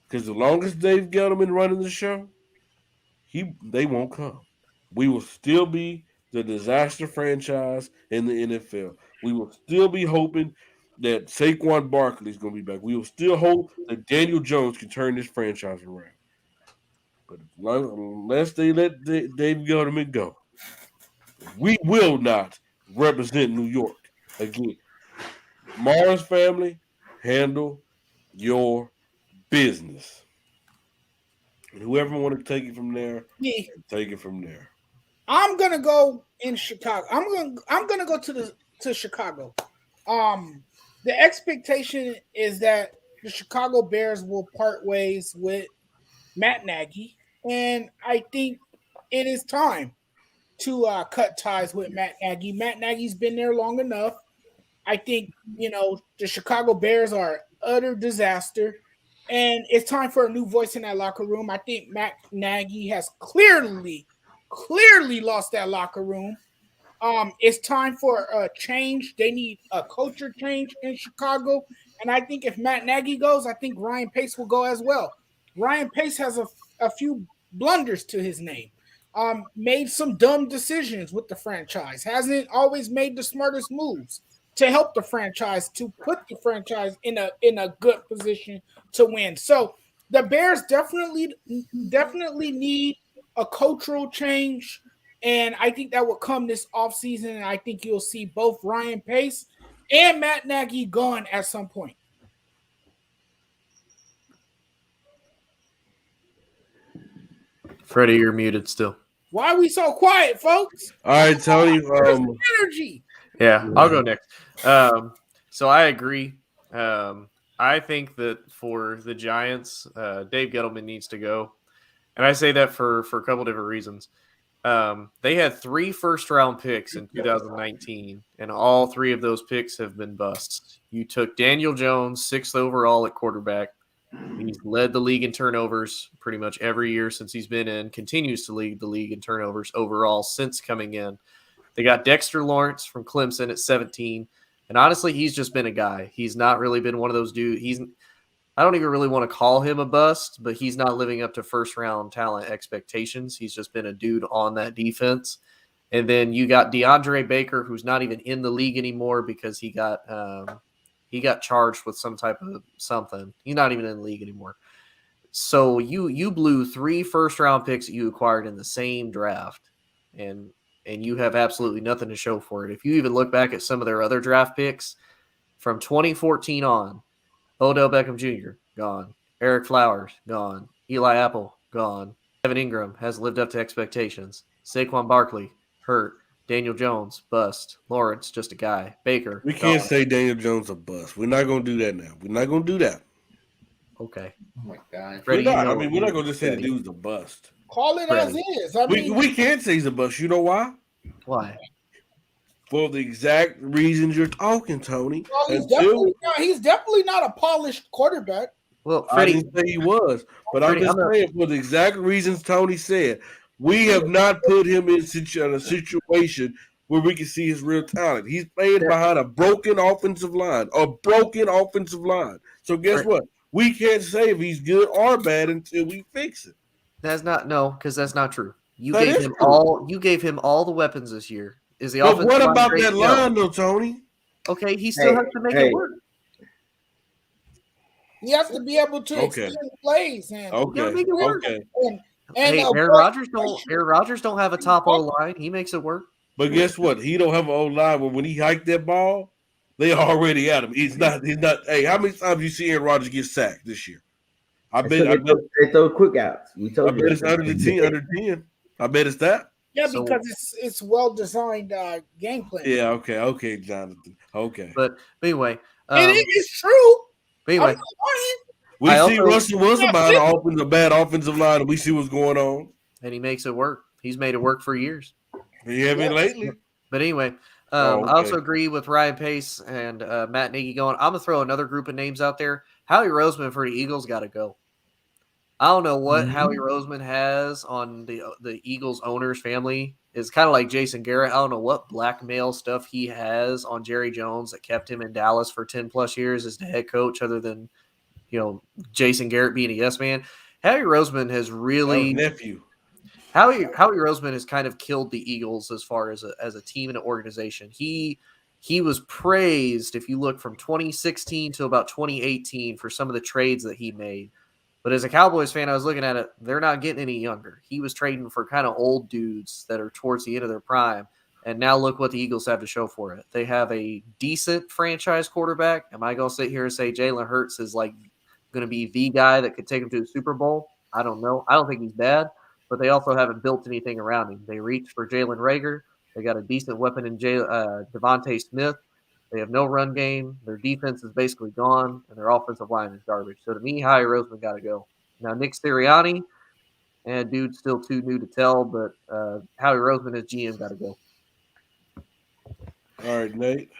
Speaker 4: Because as long as Dave Gettleman running the show, they won't come. We will still be the disaster franchise in the NFL. We will still be hoping that Saquon Barkley is going to be back. We will still hope that Daniel Jones can turn this franchise around. But unless they let Dave Gettleman go, we will not represent New York again. Mara's family, handle your business. And whoever want to take it from there, take it from there.
Speaker 1: I'm gonna go in Chicago. I'm gonna go to Chicago. The expectation is that the Chicago Bears will part ways with Matt Nagy, and I think it is time to cut ties with Matt Nagy. Matt Nagy's been there long enough. I think the Chicago Bears are an utter disaster. And it's time for a new voice in that locker room. I think Matt Nagy has clearly lost that locker room. It's time for a change. They need a culture change in Chicago. And I think if Matt Nagy goes, I think Ryan Pace will go as well. Ryan Pace has a few blunders to his name. Made some dumb decisions with the franchise. Hasn't always made the smartest moves to help the franchise, to put the franchise in a good position to win. So the Bears definitely need a cultural change, and I think that will come this offseason, and I think you'll see both Ryan Pace and Matt Nagy gone at some point.
Speaker 2: Freddie, you're muted still.
Speaker 1: Why are we so quiet, folks?
Speaker 4: All right, Tony.
Speaker 1: Energy.
Speaker 2: Yeah, I'll go next. So I agree. I think that for the Giants, Dave Gettleman needs to go. And I say that for a couple different reasons. They had 3 first-round picks in 2019, and all 3 of those picks have been busts. You took Daniel Jones, 6th overall at quarterback. He's led the league in turnovers pretty much every year since he's been in, continues to lead the league in turnovers overall since coming in. They got Dexter Lawrence from Clemson at 17. And honestly, he's just been a guy. He's not really been one of those dudes. I don't even really want to call him a bust, but he's not living up to first-round talent expectations. He's just been a dude on that defense. And then you got DeAndre Baker, who's not even in the league anymore because he got charged with some type of something. He's not even in the league anymore. So you blew 3 first-round picks that you acquired in the same draft, and you have absolutely nothing to show for it. If you even look back at some of their other draft picks from 2014 on, Odell Beckham Jr., gone. Eric Flowers, gone. Eli Apple, gone. Evan Ingram hasn't lived up to expectations. Saquon Barkley, hurt. Daniel Jones, bust. Lawrence, just a guy. Baker,
Speaker 4: We can't
Speaker 2: gone.
Speaker 4: say Daniel Jones a bust. We're not going to do that now. We're not going to do that.
Speaker 2: Okay.
Speaker 5: Oh my god.
Speaker 2: Freddie,
Speaker 4: We're not.
Speaker 2: you know
Speaker 4: I mean, we're not going to just say the
Speaker 2: Freddie.
Speaker 4: dude's a bust.
Speaker 1: Call it as
Speaker 2: Freddie.
Speaker 1: is. I mean,
Speaker 4: We can't say he's a bust. You know why?
Speaker 2: Why?
Speaker 4: For the exact reasons you're talking, Tony.
Speaker 1: well,
Speaker 4: Until-
Speaker 1: he's definitely not a polished quarterback.
Speaker 2: Well,
Speaker 4: I
Speaker 2: Freddie,
Speaker 4: didn't say he was, but I'm
Speaker 2: Freddie,
Speaker 4: just
Speaker 2: I'm
Speaker 4: saying for the exact reasons Tony said, we have not put him in a situation where we can see his real talent. He's playing behind a broken offensive line. So guess what? We can't say if he's good or bad until we fix it.
Speaker 2: that's not true. You
Speaker 4: That
Speaker 2: gave
Speaker 4: is
Speaker 2: him
Speaker 4: true.
Speaker 2: all the weapons this year. Is the
Speaker 4: But
Speaker 2: offensive
Speaker 4: what
Speaker 2: line
Speaker 4: about
Speaker 2: great?
Speaker 4: that
Speaker 2: No.
Speaker 4: line, though, Tony?
Speaker 2: Okay, he still has to make
Speaker 7: hey.
Speaker 2: it work.
Speaker 1: He has to be able to
Speaker 4: Okay.
Speaker 1: extend plays and
Speaker 2: gotta make it work.
Speaker 4: Okay.
Speaker 1: and
Speaker 2: Hey, Aaron Rodgers don't have a top O line. He makes it work.
Speaker 4: But guess what? He don't have an old line. When he hiked that ball, they already at him. He's not. Hey, how many times you see Aaron Rodgers get sacked this year? I bet
Speaker 7: They throw quick outs. We
Speaker 4: I
Speaker 7: told
Speaker 4: bet
Speaker 7: you.
Speaker 4: it's under 10. I bet it's that.
Speaker 1: yeah,
Speaker 2: So-
Speaker 1: because it's well designed game plan.
Speaker 4: Yeah. Okay, Jonathan. Okay.
Speaker 2: But anyway,
Speaker 1: It is true.
Speaker 2: but anyway,
Speaker 1: I'm not lying.
Speaker 4: We
Speaker 2: I
Speaker 4: see
Speaker 2: also-
Speaker 4: Russell Wilson behind a bad offensive line, and we see what's going on.
Speaker 2: and he makes it work. He's made it work for years.
Speaker 4: He have been lately.
Speaker 2: But anyway,
Speaker 4: Oh,
Speaker 2: I also
Speaker 4: okay.
Speaker 2: agree with Ryan Pace and Matt Nagy going. I'm gonna throw another group of names out there. Howie Roseman for the Eagles got to go. I don't know what
Speaker 5: Mhm.
Speaker 2: Howie Roseman has on the Eagles owners family. It's kind of like Jason Garrett. I don't know what blackmail stuff he has on Jerry Jones that kept him in Dallas for 10 plus years as the head coach, other than Jason Garrett being a yes man. Howie Roseman has really
Speaker 4: Nephew.
Speaker 2: Howie Roseman has kind of killed the Eagles as far as a team and an organization. He was praised, if you look from 2016 to about 2018, for some of the trades that he made. But as a Cowboys fan, I was looking at it, they're not getting any younger. He was trading for kind of old dudes that are towards the end of their prime. And now look what the Eagles have to show for it. They have a decent franchise quarterback. Am I going to sit here and say Jalen Hurts is like going to be the guy that could take them to the Super Bowl? I don't know. I don't think he's bad. But they also haven't built anything around him. They reached for Jalen Reagor. They got a decent weapon in Devontae Smith. They have no run game. Their defense is basically gone, and their offensive line is garbage. So to me, Howie Roseman got to go. Now, Nick Sirianni, dude's still too new to tell, but Howie Roseman as GM got to go.
Speaker 4: All right, Nate.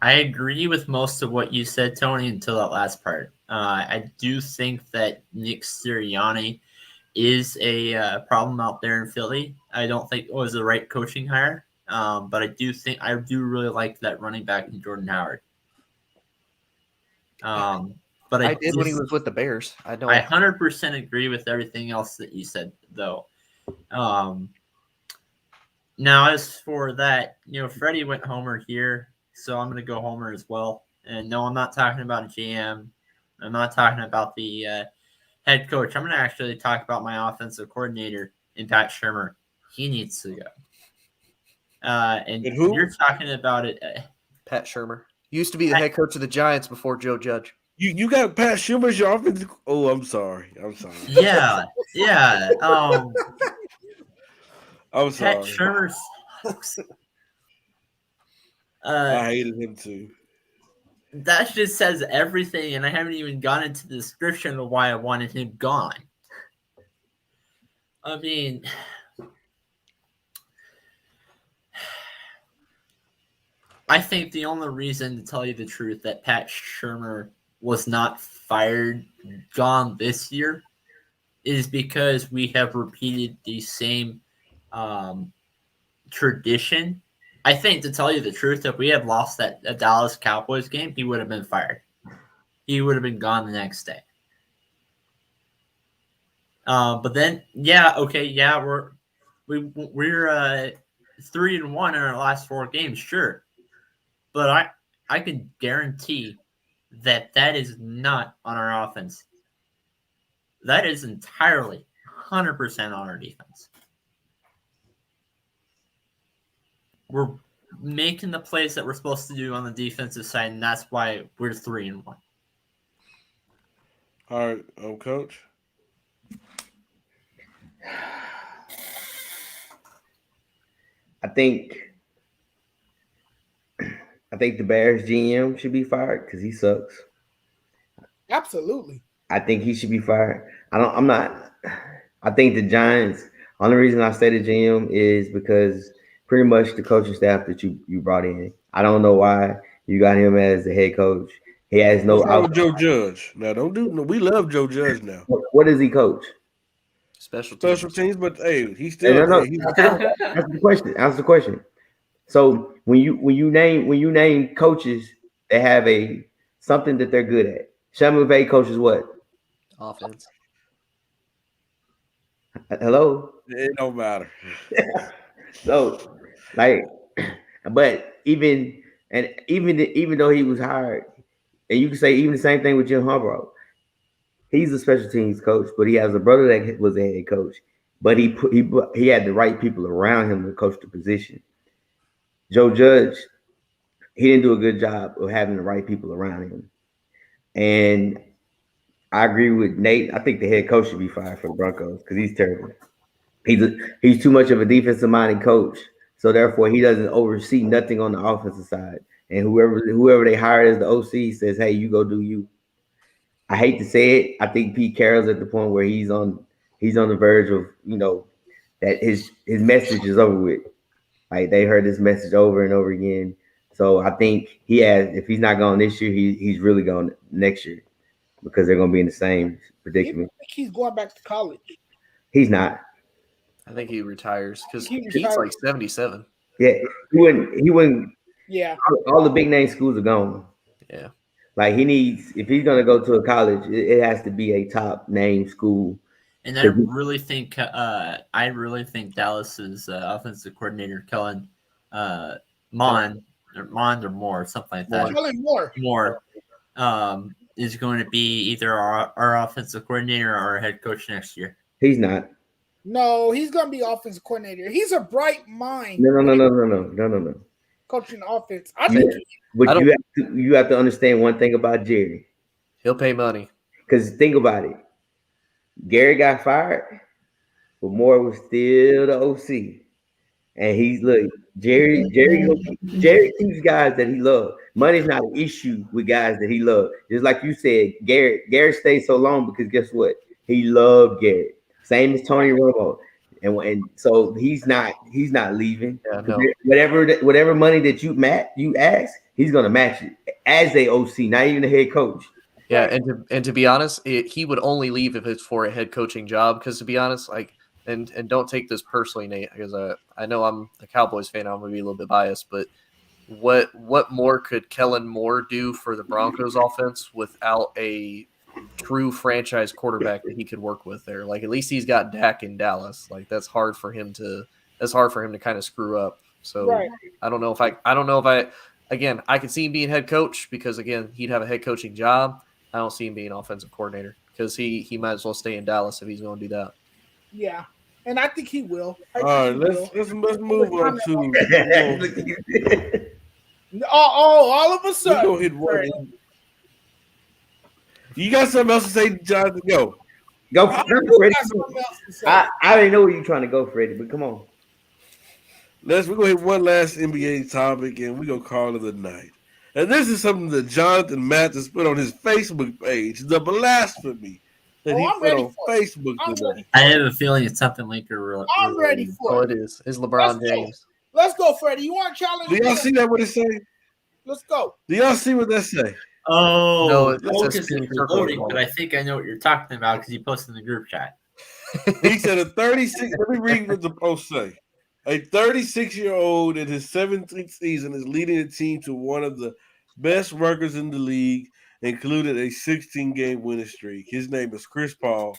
Speaker 5: I agree with most of what you said, Tony, until that last part. I do think that Nick Sirianni is a problem out there in Philly. I don't think it was the right coaching hire, but I do really like that running back in Jordan Howard. But
Speaker 2: I did when he was with the Bears. I don't.
Speaker 5: I 100% agree with everything else that you said, though. Now, as for that, Freddie went homer here, so I'm going to go homer as well. And no, I'm not talking about a GM. I'm not talking about the head coach. I'm going to actually talk about my offensive coordinator in Pat Shurmur. He needs to go. And
Speaker 4: who?
Speaker 5: You're talking about it.
Speaker 2: Pat Shurmur used to be the head coach of the Giants before Joe Judge.
Speaker 4: You got Pat Shurmur as your offensive. Oh, I'm sorry.
Speaker 5: Yeah.
Speaker 4: I'm sorry.
Speaker 5: Pat Shurmur sucks.
Speaker 4: I hated him too.
Speaker 5: That just says everything, and I haven't even gone into the description of why I wanted him gone. I mean, I think the only reason, to tell you the truth, that Pat Shurmur was not gone this year, is because we have repeated the same tradition. I think, to tell you the truth, if we had lost that Dallas Cowboys game, he would have been fired. He would have been gone the next day. But then, we're 3-1 in our last 4 games, sure. But I can guarantee that is not on our offense. that is entirely 100% on our defense. We're making the plays that we're supposed to do on the defensive side, and that's why we're 3-1.
Speaker 4: All right, Coach.
Speaker 7: I think the Bears GM should be fired because he sucks.
Speaker 1: Absolutely.
Speaker 7: I think he should be fired. I think the Giants, only reason I say the GM is because pretty much the coaching staff that you brought in. I don't know why you got him as the head coach. He has no
Speaker 4: What's wrong with Joe Judge? Now, we love Joe Judge now.
Speaker 7: What does he coach?
Speaker 2: Special
Speaker 4: teams, but hey, he's still.
Speaker 7: No. Answer the question. So when you name coaches that have something that they're good at, Sean McVay coaches what?
Speaker 2: Offense.
Speaker 7: Hello?
Speaker 4: It don't matter.
Speaker 7: So, but even though he was hired, and you can say even the same thing with Jim Harbaugh, he's a special teams coach, but he has a brother that was a head coach, but he had the right people around him to coach the position. Joe Judge, he didn't do a good job of having the right people around him, and I agree with Nate. I think the head coach should be fired for the Broncos because he's terrible. He's too much of a defensive-minded coach, so therefore he doesn't oversee nothing on the offensive side. And whoever they hired as the OC says, "Hey, you go do you." I hate to say it. I think Pete Carroll's at the point where he's on the verge of that his message is over with. Like they heard this message over and over again. So I think if he's not going this year, he's really going next year because they're going to be in the same predicament.
Speaker 1: I think he's going back to college.
Speaker 7: He's not.
Speaker 2: I think he retires because
Speaker 1: He
Speaker 2: Pete's
Speaker 1: retires.
Speaker 2: like 77.
Speaker 7: Yeah, he wouldn't.
Speaker 1: Yeah.
Speaker 7: All the big name schools are gone.
Speaker 2: Yeah.
Speaker 7: Like if he's going to go to a college, it has to be a top name school.
Speaker 5: And I really think Dallas's offensive coordinator Kellen Mond or Moore, something like that.
Speaker 1: Kellen Moore.
Speaker 5: Is going to be either our offensive coordinator or our head coach next year.
Speaker 7: He's not.
Speaker 1: No, he's going to be offensive coordinator. He's a bright mind.
Speaker 7: No.
Speaker 1: Coaching offense. I think.
Speaker 7: But you have to understand one thing about Jerry.
Speaker 2: He'll pay money.
Speaker 7: Because think about it. Gary got fired, but Moore was still the OC. And Jerry keeps guys that he loves. Money's not an issue with guys that he loves. Just like you said, Gary stayed so long because guess what? He loved Gary. Same as Tony Romo. And so he's not leaving.
Speaker 2: Yeah, no.
Speaker 7: Whatever money that you ask, he's gonna match it as a OC, not even the head coach.
Speaker 2: Yeah, and to be honest, he would only leave if it's for a head coaching job. Because to be honest, and don't take this personally, Nate, because I know I'm a Cowboys fan. I'm gonna be a little bit biased, but what more could Kellen Moore do for the Broncos offense without a true franchise quarterback that he could work with there? Like at least he's got Dak in Dallas. Like that's hard for him to kind of screw up. So
Speaker 1: Right.
Speaker 2: I don't know if I again, I could see him being head coach because again, he'd have a head coaching job. I don't see him being offensive coordinator because he might as well stay in Dallas if he's going to do that.
Speaker 1: Yeah. And I think he will.
Speaker 4: All right, let's move on to.
Speaker 1: All of a sudden.
Speaker 4: Go hit one. You got something else to say, Jonathan? Go.
Speaker 7: Go, Freddie.
Speaker 1: Got something else to say.
Speaker 7: I already know where you're trying to go, Freddie, but come on.
Speaker 4: We're gonna hit one last NBA topic and we're gonna call it a night. And this is something that Jonathan Mathis put on his Facebook page, the blasphemy that he
Speaker 1: I'm
Speaker 4: put
Speaker 1: ready
Speaker 4: on
Speaker 1: for it.
Speaker 4: Facebook
Speaker 1: I'm
Speaker 4: today.
Speaker 1: ready.
Speaker 5: I have a feeling it's something Laker.
Speaker 1: I'm ready for
Speaker 2: Oh,
Speaker 1: it.
Speaker 2: it is. It's LeBron
Speaker 1: Let's go.
Speaker 2: James.
Speaker 1: Let's go, Freddie. You want to challenge
Speaker 4: Do y'all see that? What it say?
Speaker 1: Let's go.
Speaker 4: Do y'all see what that say?
Speaker 5: Oh,
Speaker 2: No, it's a
Speaker 5: focus
Speaker 2: spin
Speaker 5: is
Speaker 2: circle.
Speaker 5: loading, but I think I know what you're talking about because you posted in the group chat.
Speaker 4: He said a 36. Let me read what the post say. A 36-year-old in his 17th season is leading the team to one of the best records in the league, included a 16-game winning streak. His name is Chris Paul.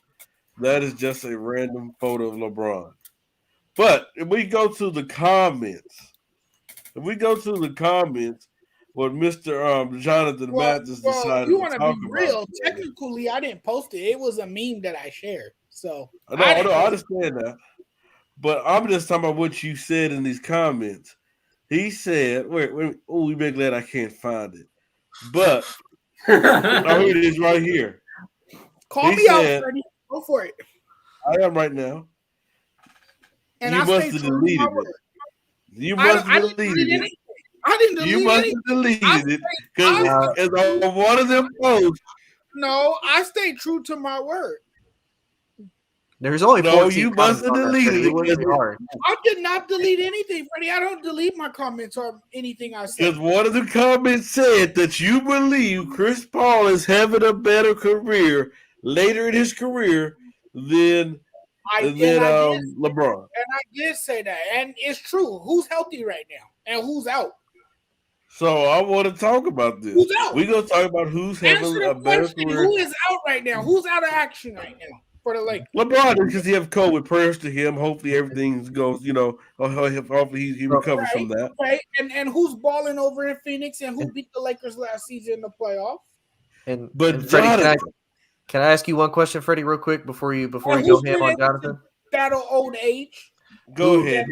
Speaker 4: That is just a random photo of LeBron. But if we go to the comments, what Mr. Jonathan Mathis decided
Speaker 1: you
Speaker 4: to
Speaker 1: want to
Speaker 4: talk
Speaker 1: be
Speaker 4: about.
Speaker 1: real? Technically, I didn't post it. It was a meme that I shared. So
Speaker 4: I understand that. But I'm just talking about what you said in these comments. He said, wait, oh, we be glad I can't find it. But oh, here it is right here.
Speaker 1: Call me out, Freddie. Go for it.
Speaker 4: I am right now.
Speaker 1: And
Speaker 4: you
Speaker 1: I
Speaker 4: must
Speaker 1: stay
Speaker 4: have
Speaker 1: true to my
Speaker 4: deleted
Speaker 1: word.
Speaker 4: it. You must have deleted it.
Speaker 1: I didn't delete
Speaker 4: You must
Speaker 1: anything.
Speaker 4: have deleted it because it's on one of them posts.
Speaker 1: No, I stay true to my word.
Speaker 2: There's only 14
Speaker 4: you must have deleted it.
Speaker 2: It hard.
Speaker 1: I did not delete anything, Freddie. I don't delete my comments or anything I say.
Speaker 4: Because one of the comments said that you believe Chris Paul is having a better career later in his career than LeBron.
Speaker 1: And I did say that. And it's true. Who's healthy right now? And who's out?
Speaker 4: So I want to talk about this.
Speaker 1: Who's out?
Speaker 4: We're going to talk about who's having a better career.
Speaker 1: Who is out right now? Who's out of action right now for the Lakers?
Speaker 4: LeBron, because he have COVID. Prayers to him. Hopefully everything goes, hopefully he recovers from that.
Speaker 1: Right. And who's balling over in Phoenix and who beat the Lakers last season in the playoff?
Speaker 2: But Freddie, can I ask you one question, Freddie, real quick before you go ham on Jonathan?
Speaker 1: Battle old age.
Speaker 4: Go ahead.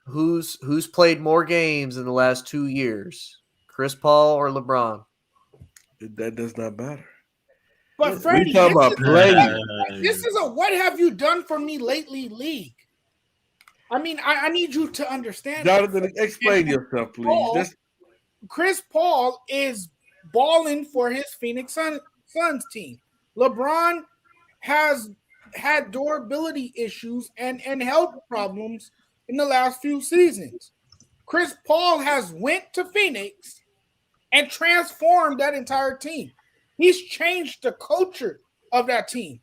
Speaker 2: Who's played more games in the last 2 years? Chris Paul or LeBron?
Speaker 4: That does not matter.
Speaker 1: But Freddie,
Speaker 4: we talking about playing.
Speaker 1: This is a what have you done for me lately league. I mean, I need you to understand.
Speaker 4: Jonathan, explain yourself, please.
Speaker 1: Chris Paul is balling for his Phoenix Suns team. LeBron has had durability issues and health problems in the last few seasons. Chris Paul has went to Phoenix and transformed that entire team. He's changed the culture of that team.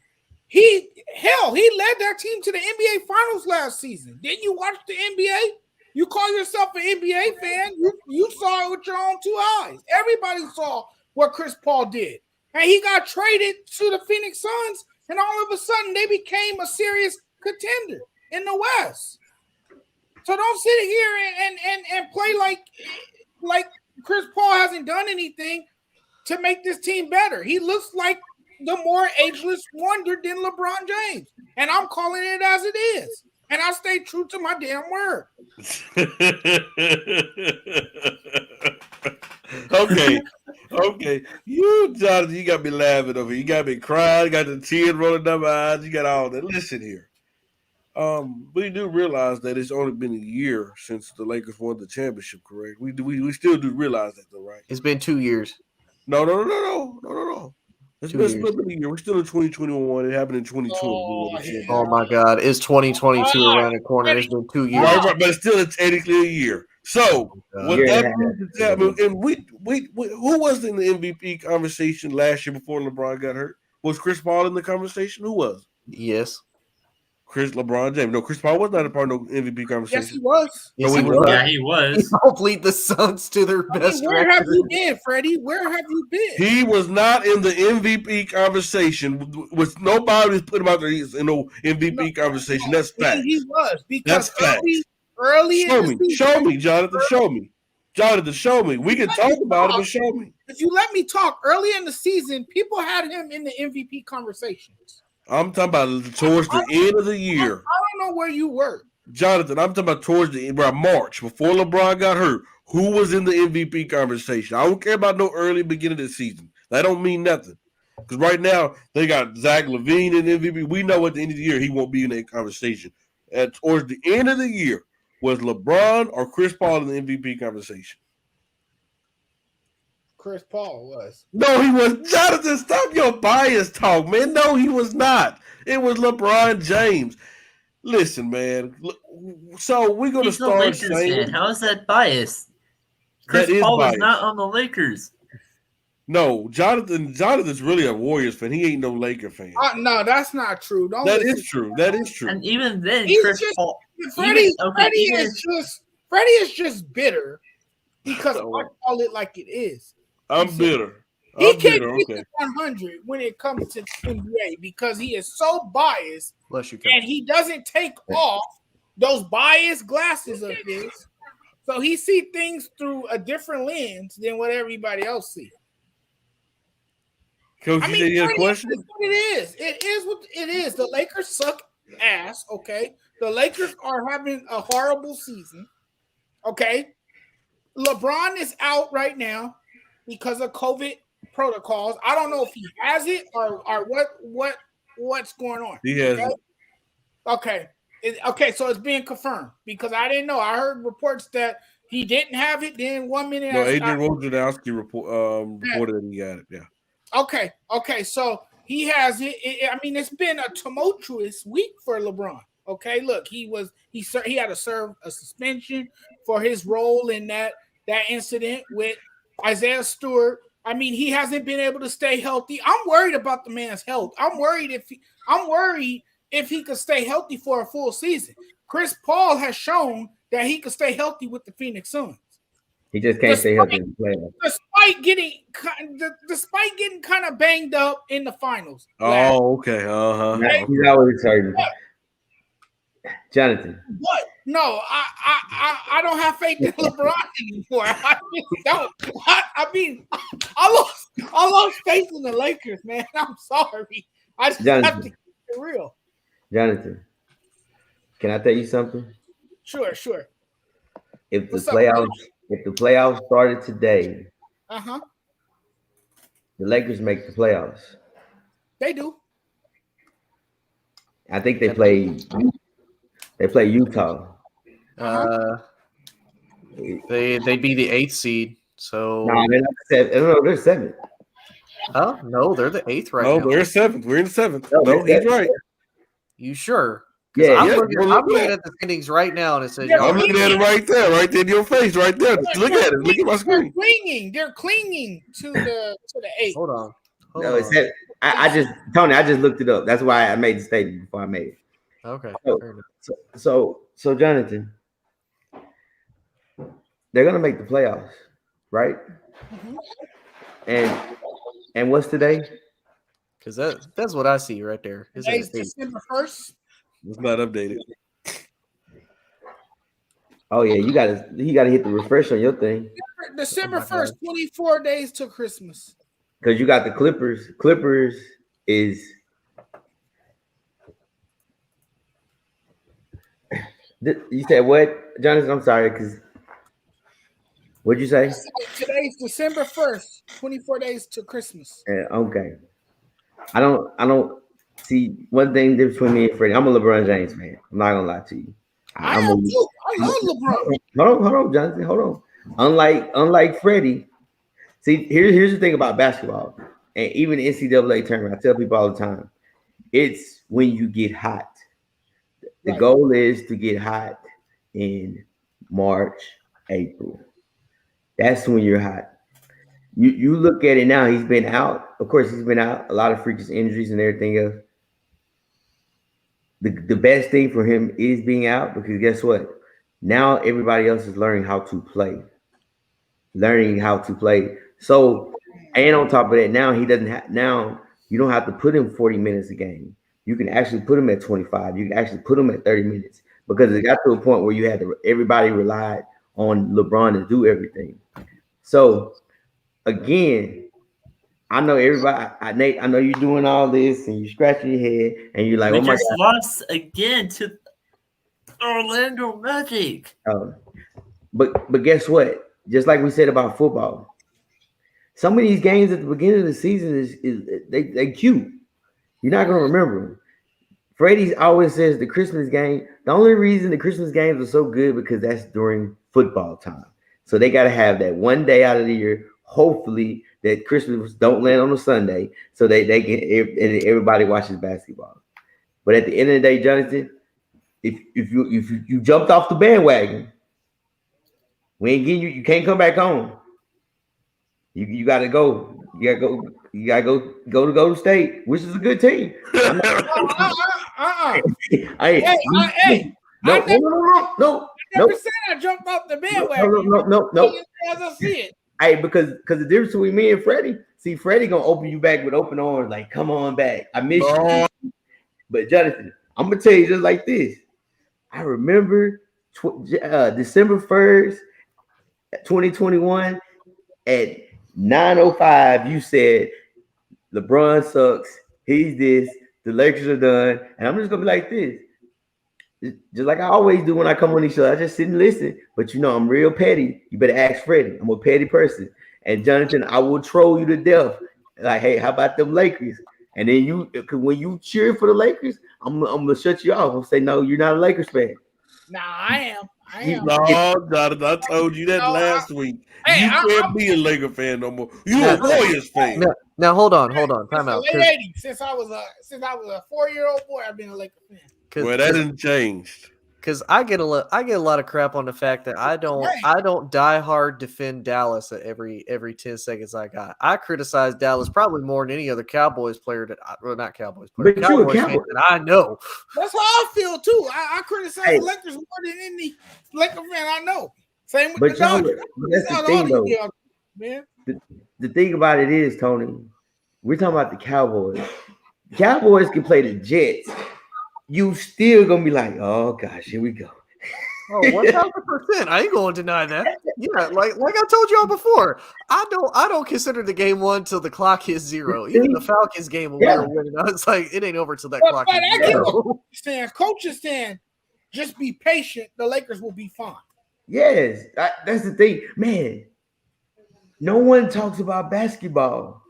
Speaker 1: He led that team to the NBA Finals last season. Didn't you watch the NBA? You call yourself an NBA fan. You saw it with your own two eyes. Everybody saw what Chris Paul did. And he got traded to the Phoenix Suns, and all of a sudden they became a serious contender in the West. So don't sit here and play like Chris Paul hasn't done anything to make this team better. He looks like the more ageless wonder than LeBron James. And I'm calling it as it is. And I stay true to my damn word. Okay. You, Jonathan, you got me laughing over here. You got me crying. You got the tears rolling down my eyes. You got all that. Listen here. We do realize that it's only been a year since the Lakers won the championship, correct? We still do realize that, though, right?
Speaker 2: It's been 2 years.
Speaker 4: No. It's been a year. We're still in 2021. It happened in 2020.
Speaker 2: Oh my God. It's 2022 around the corner. It's been 2 years.
Speaker 4: Right, but it's still technically a year. So what that means is that, and we who was in the MVP conversation last year before LeBron got hurt? Was Chris Paul in the conversation? Who was?
Speaker 2: Yes.
Speaker 4: LeBron James. No, Chris Paul was not a part of no MVP conversation.
Speaker 1: Yes, he was.
Speaker 2: Yes, he was.
Speaker 5: Yeah, he was.
Speaker 2: He helped lead the Suns to their best
Speaker 1: Where
Speaker 2: record.
Speaker 1: have you been, Freddie? Where have you been?
Speaker 4: He was not in the MVP conversation. With nobody put him out there in no MVP conversation. That's fact.
Speaker 1: He was because
Speaker 4: that's fact.
Speaker 1: Early
Speaker 4: Show me, Jonathan. Show me. Jonathan, show me. We can talk about it, but show me.
Speaker 1: If you let me talk, early in the season, people had him in the MVP conversations.
Speaker 4: I'm talking about towards the end of the year.
Speaker 1: I don't know where you were.
Speaker 4: Jonathan, I'm talking about towards the end, March, before LeBron got hurt. Who was in the MVP conversation? I don't care about no early beginning of the season. That don't mean nothing. Because right now, they got Zach LaVine in MVP. We know at the end of the year, he won't be in that conversation. Towards the end of the year, was LeBron or Chris Paul in the MVP conversation?
Speaker 1: Chris Paul was.
Speaker 4: No, he was. Jonathan, stop your bias talk, man. No, he was not. It was LeBron James. Listen, man. So we're going to start saying.
Speaker 5: How is that biased? Chris Paul was not on the Lakers.
Speaker 4: No, Jonathan's really a Warriors fan. He ain't no Laker fan.
Speaker 1: No, that's not true.
Speaker 4: That is true.
Speaker 5: And even then, Paul.
Speaker 1: Freddie is just bitter because I call it like it is.
Speaker 4: I'm bitter.
Speaker 1: He can't get 100 when it comes to NBA because he is so biased and he doesn't take off those biased glasses of his So he see things through a different lens than what everybody else sees.
Speaker 4: Coach,
Speaker 1: I
Speaker 4: you
Speaker 1: mean,
Speaker 4: said you had a
Speaker 1: Freddie,
Speaker 4: question?
Speaker 1: that's what it is. It is what it is. The Lakers suck ass. Okay, the Lakers are having a horrible season. Okay, LeBron is out right now because of COVID protocols. I don't know if he has it or what's going on.
Speaker 4: He has
Speaker 1: Okay?
Speaker 4: it.
Speaker 1: Okay. Okay, so it's being confirmed because I didn't know. I heard reports that he didn't have it. Then 1 minute.
Speaker 4: No, Adrian Wojnarowski reported that he got it. Yeah.
Speaker 1: Okay. So he has it. I mean, it's been a tumultuous week for LeBron. Okay, look, he had to serve a suspension for his role in that incident with Isaiah Stewart. I mean, he hasn't been able to stay healthy. I'm worried about the man's health. I'm worried if he could stay healthy for a full season. Chris Paul has shown that he could stay healthy with the Phoenix Suns.
Speaker 7: He just can't stay healthy in the playoffs.
Speaker 1: Despite getting kind of banged up in the finals.
Speaker 4: Oh, okay.
Speaker 7: He's always hurting. Jonathan.
Speaker 1: What? No, I don't have faith in LeBron anymore. I just don't. I mean, I lost faith in the Lakers, man. I'm sorry. I just have to keep it real.
Speaker 7: Jonathan, can I tell you something?
Speaker 1: Sure.
Speaker 7: If the playoffs started today,
Speaker 1: the
Speaker 7: Lakers make the playoffs.
Speaker 1: They do.
Speaker 7: I think they play Utah.
Speaker 2: They'd be the 8th seed. So
Speaker 7: No, they're not seven. No, they're 7th.
Speaker 2: Oh no, they're the 8th right
Speaker 4: now.
Speaker 2: now.
Speaker 4: No, they're 7th. We're in 7th.
Speaker 7: No,
Speaker 4: he's right.
Speaker 2: You sure?
Speaker 7: Yeah,
Speaker 2: I'm looking at the standings right now, and it says
Speaker 4: I'm looking at it right there in your face, right there. Look at it. Look at my screen.
Speaker 1: They're clinging to the 8th.
Speaker 2: Hold on.
Speaker 7: No, it's 7th. I just looked it up. That's why I made the statement before I made it.
Speaker 2: Okay.
Speaker 7: So Jonathan, they're gonna make the playoffs, right? And what's today?
Speaker 2: Because that's what I see right there.
Speaker 1: Today's December 1st.
Speaker 4: It's not updated.
Speaker 7: Oh yeah, you gotta hit the refresh on your thing.
Speaker 1: December 1st, 24 days till Christmas.
Speaker 7: Because you got the Clippers. Clippers is you said what, Jonathan? I'm sorry, because what'd you say?
Speaker 1: Today's December 1st, 24 days to Christmas.
Speaker 7: Okay. I don't see one thing difference between me and Freddie. I'm a LeBron James fan. I'm not gonna lie to you.
Speaker 1: I love LeBron.
Speaker 7: Hold on, Jonathan. Hold on. Unlike Freddie, see, here's the thing about basketball, and even the NCAA tournament. I tell people all the time, it's when you get hot. The goal is to get hot in March, April. That's when you're hot. You look at it now, he's been out. Of course, he's been out. A lot of freakish injuries and everything else. The best thing for him is being out because guess what? Now everybody else is learning how to play. So, and on top of that, now he doesn't have. Now you don't have to put him 40 minutes a game. You can actually put him at 25. You can actually put him at 30 minutes because it got to a point where you had to. Everybody relied on LeBron to do everything. So, again, I know everybody. Nate, I know you're doing all this and you're scratching your head and you're like,
Speaker 5: we
Speaker 7: "Oh my
Speaker 5: just
Speaker 7: God!"
Speaker 5: lost again to Orlando Magic.
Speaker 7: But guess what? Just like we said about football, some of these games at the beginning of the season is they cute. You're not gonna remember them. Freddie always says the Christmas game. The only reason the Christmas games are so good because that's during football time. So they got to have that one day out of the year. Hopefully that Christmas don't land on a Sunday, so they can everybody watches basketball. But at the end of the day, Jonathan, if you jumped off the bandwagon, we ain't getting you. You can't come back home. You got to go. You gotta go to Golden State, which is a good team.
Speaker 1: Hey,
Speaker 7: No.
Speaker 1: I never said I jumped off the bandwagon.
Speaker 7: No.
Speaker 1: As I see it.
Speaker 7: Hey, because the difference between me and Freddie, see, Freddie gonna open you back with open arms, like, come on back. I miss you. But Jonathan, I'm gonna tell you just like this. I remember December 1st, 2021 at 9:05, you said LeBron sucks. He's this. The Lakers are done. And I'm just gonna be like this. Just like I always do when I come on these shows. I just sit and listen. But you know, I'm real petty. You better ask Freddie. I'm a petty person. And Jonathan, I will troll you to death. Like, hey, how about them Lakers? And then when you cheer for the Lakers, I'm gonna shut you off. I'm say, no, you're not a Lakers fan.
Speaker 1: Nah, I am.
Speaker 4: No, Jonathan, I told you that last week.
Speaker 1: Hey,
Speaker 4: you can't be a Laker fan no more. You a Warriors fan.
Speaker 2: Now hold on. Time out.
Speaker 1: Late 80s, since I was a 4-year-old boy, I've been a Laker fan.
Speaker 4: Well, that didn't change.
Speaker 2: Because I get a lot of crap on the fact that I don't die hard defend Dallas at every 10 seconds I got. I criticize Dallas probably more than any other Cowboys player not Cowboys player,
Speaker 7: but
Speaker 2: Cowboys fan that I know.
Speaker 1: That's how I feel too. I criticize the Lakers more than any Laker fan I know. Same with the Dodgers.
Speaker 7: That's the thing, though.
Speaker 1: Man.
Speaker 7: The thing about it is, Tony, we're talking about the Cowboys. The Cowboys can play the Jets. You still gonna be like, oh gosh, here we go.
Speaker 2: Oh, 1,000%. I ain't gonna deny that. Yeah, like I told y'all before, I don't consider the game won till the clock hits 0. Even the Falcons game when we were winning, I was like, it ain't over till that clock hits 0.
Speaker 1: Coaches saying, just be patient. The Lakers will be fine.
Speaker 7: Yes, that's the thing, man. No one talks about basketball.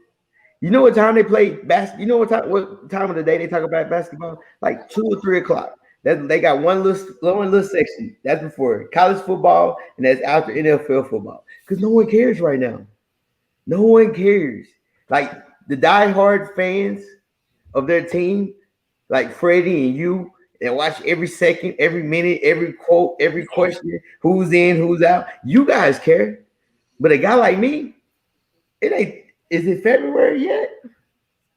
Speaker 7: You know what time they play basketball? You know what time of the day they talk about basketball? Like 2 or 3 o'clock. They got one little section. That's before college football, and that's after NFL football. Because no one cares right now. No one cares. Like the diehard fans of their team, like Freddie and you, and watch every second, every minute, every quote, every question, who's in, who's out. You guys care. But a guy like me, it ain't. Is it February yet?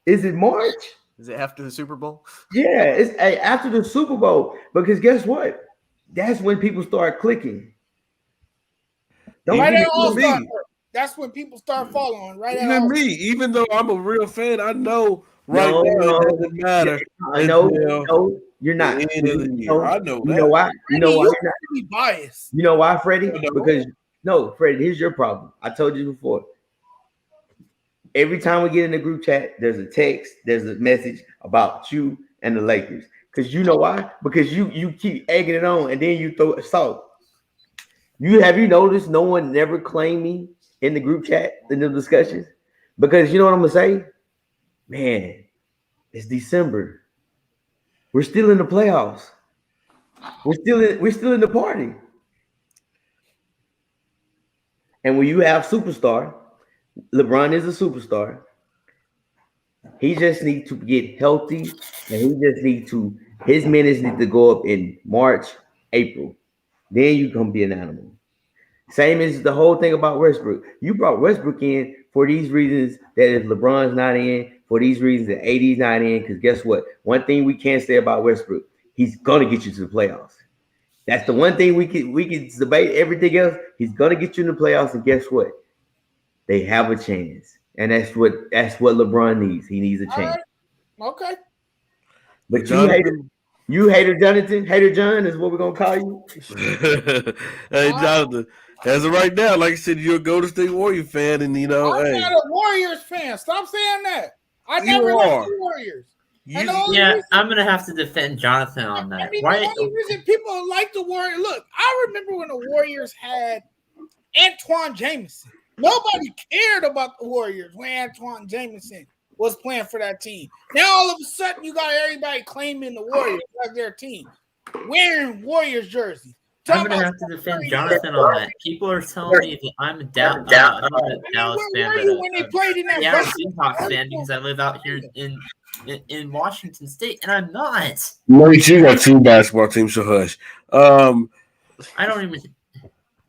Speaker 7: Is it March?
Speaker 2: Is it after the Super Bowl?
Speaker 7: Yeah, it's after the Super Bowl. Because guess what? That's when people start clicking.
Speaker 1: That's when people start following. Right.
Speaker 4: Even me, even though I'm a real fan, I know now it doesn't matter.
Speaker 7: I know. No, you're not.
Speaker 4: I know that.
Speaker 7: You know why? You know why?
Speaker 1: You're not biased.
Speaker 7: You know why, Freddie? Because Freddie, here's your problem. I told you before. Every time we get in the group chat, there's a text, there's a message about you and the Lakers. Because you know why? Because you keep egging it on, and then you throw salt. Have you noticed no one never claimed me in the group chat in the discussions? Because you know what I'm gonna say? Man, it's December. We're still in the playoffs. We're still in the party. And when you have superstar, LeBron is a superstar. He just needs to get healthy, and his minutes need to go up in March, April. Then you can be an animal. Same as the whole thing about Westbrook. You brought Westbrook in for these reasons that if LeBron's not in, for these reasons that AD's not in, because guess what? One thing we can't say about Westbrook, he's gonna get you to the playoffs. That's the one thing we can debate. Everything else, he's gonna get you in the playoffs, and guess what? They have a chance, and that's what LeBron needs. He needs a chance.
Speaker 1: Right. Okay.
Speaker 7: But you hater Jonathan, hater John is what we're gonna call you.
Speaker 4: Hey Jonathan, as of right now, like I said, you're a Golden State Warrior fan, and
Speaker 1: I'm not a Warriors fan. Stop saying that. I never liked the Warriors.
Speaker 5: I'm gonna have to defend Jonathan on that.
Speaker 1: I mean, the only reason people like the Warriors. Look, I remember when the Warriors had Antoine Jameson. Nobody cared about the Warriors when Antoine Jameson was playing for that team. Now all of a sudden you got everybody claiming the Warriors as their team, wearing Warriors jerseys.
Speaker 5: I'm gonna have to defend Jonathan on that. People are telling me that I'm a Dallas fan.
Speaker 1: Where were you when they played in that?
Speaker 5: Seahawks fan because I live out here in Washington State, and I'm not.
Speaker 4: Maurice, you got 2 basketball teams, so hush.
Speaker 5: I don't even.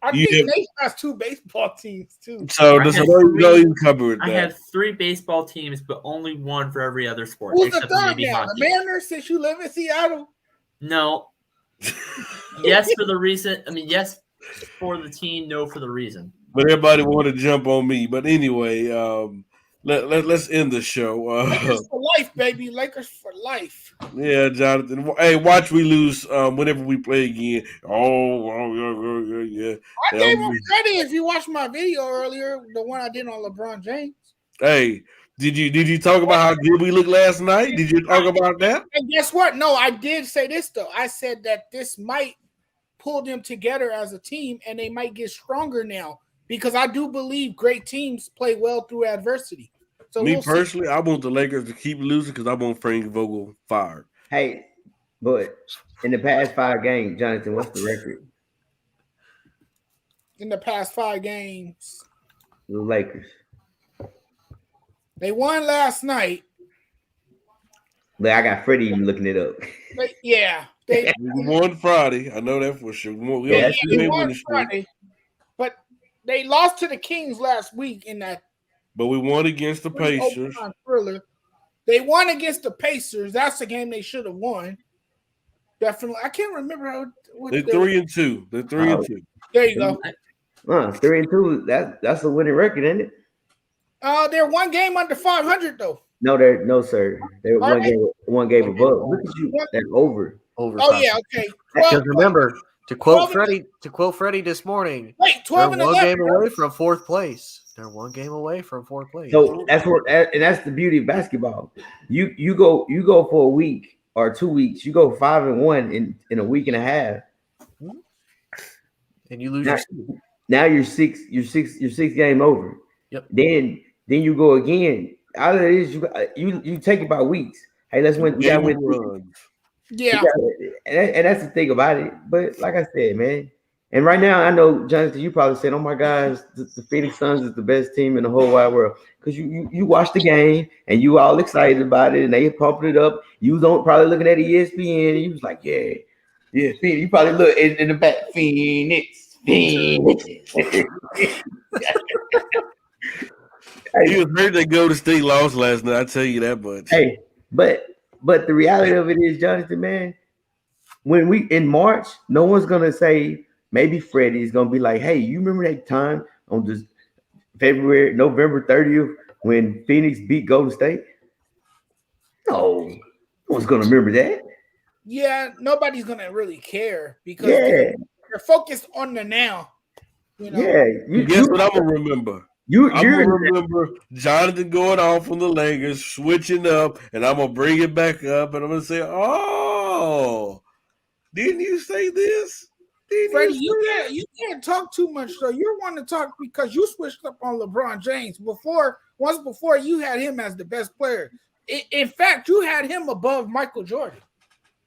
Speaker 1: I think Nate has 2 baseball teams too.
Speaker 4: So does you cover with that?
Speaker 5: I have 3 baseball teams, but only 1 for every other sport.
Speaker 1: Who's the third now? The Mariners, since you live in Seattle?
Speaker 5: No. Yes, for the reason. I mean, yes for the team, no for the reason.
Speaker 4: But everybody want to jump on me. But anyway, let's end the show.
Speaker 1: Lakers for life, baby. Lakers for life.
Speaker 4: Yeah, Jonathan. Hey, watch we lose whenever we play again. Yeah.
Speaker 1: I gave him credit if you watched my video earlier, the one I did on LeBron James.
Speaker 4: Hey, did you talk about how good we looked last night? Did you talk about that?
Speaker 1: And guess what? No, I did say this though. I said that this might pull them together as a team, and they might get stronger now because I do believe great teams play well through adversity. So
Speaker 4: Me personally, I want the Lakers to keep losing because I want Frank Vogel fired.
Speaker 7: Hey, but in the past 5 games, Jonathan, what's the record?
Speaker 1: In the past 5 games,
Speaker 7: The Lakers.
Speaker 1: they won last night.
Speaker 7: Look, I got Freddie even looking it up.
Speaker 1: They
Speaker 4: We won Friday. I know that for sure.
Speaker 1: they won Friday, but they lost to the Kings last week in that.
Speaker 4: But we won against the Pacers.
Speaker 1: They won against the Pacers. That's the game they should have won. Definitely. I can't remember how.
Speaker 4: They're 3-2. They're 3-2.
Speaker 1: There you go.
Speaker 7: 3-2. That's a winning record, isn't it?
Speaker 1: They're one game under 500 though.
Speaker 7: No, sir. They're one game above. Look at you. They're over.
Speaker 2: Over.
Speaker 1: Oh yeah, okay.
Speaker 2: Because remember, to quote Freddie this morning,
Speaker 1: wait, 12 and 11.
Speaker 2: They're 1 game away from 4th place. They're 1 game away from 4th place.
Speaker 7: So that's the beauty of basketball. You go for a week or 2 weeks. You go 5-1 in a week and a half,
Speaker 2: and you lose.
Speaker 7: Now you're six game over.
Speaker 2: Yep.
Speaker 7: Then you go again. Out of this, you take it by weeks. Hey, let's win. We got to win.
Speaker 1: Yeah.
Speaker 7: And that's the thing about it. But like I said, man, and right now I know, Jonathan, you probably said, "Oh my gosh, the Phoenix Suns is the best team in the whole wide world." Because you watch the game and you all excited about it, and they pumping it up. You don't probably looking at ESPN, and you was like, "Yeah, Phoenix." You probably look in the back, Phoenix.
Speaker 4: You was heard that Golden State lost last night. I tell you that much.
Speaker 7: Hey, but the reality of it is, Jonathan, man, when we in March, no one's gonna say. Maybe Freddie's gonna be like, "Hey, you remember that time on this November 30th when Phoenix beat Golden State?" No one's gonna remember that.
Speaker 1: Yeah, nobody's gonna really care because they're focused on the now. You know?
Speaker 7: Yeah,
Speaker 4: guess what I'm gonna remember?
Speaker 7: I'm
Speaker 4: gonna remember Jonathan going off on the Lakers, switching up, and I'm gonna bring it back up, and I'm gonna say, "Oh, didn't you say this?"
Speaker 1: Freddie, you can't talk too much though. You want to talk because you switched up on LeBron James once before you had him as the best player. In fact, you had him above Michael Jordan.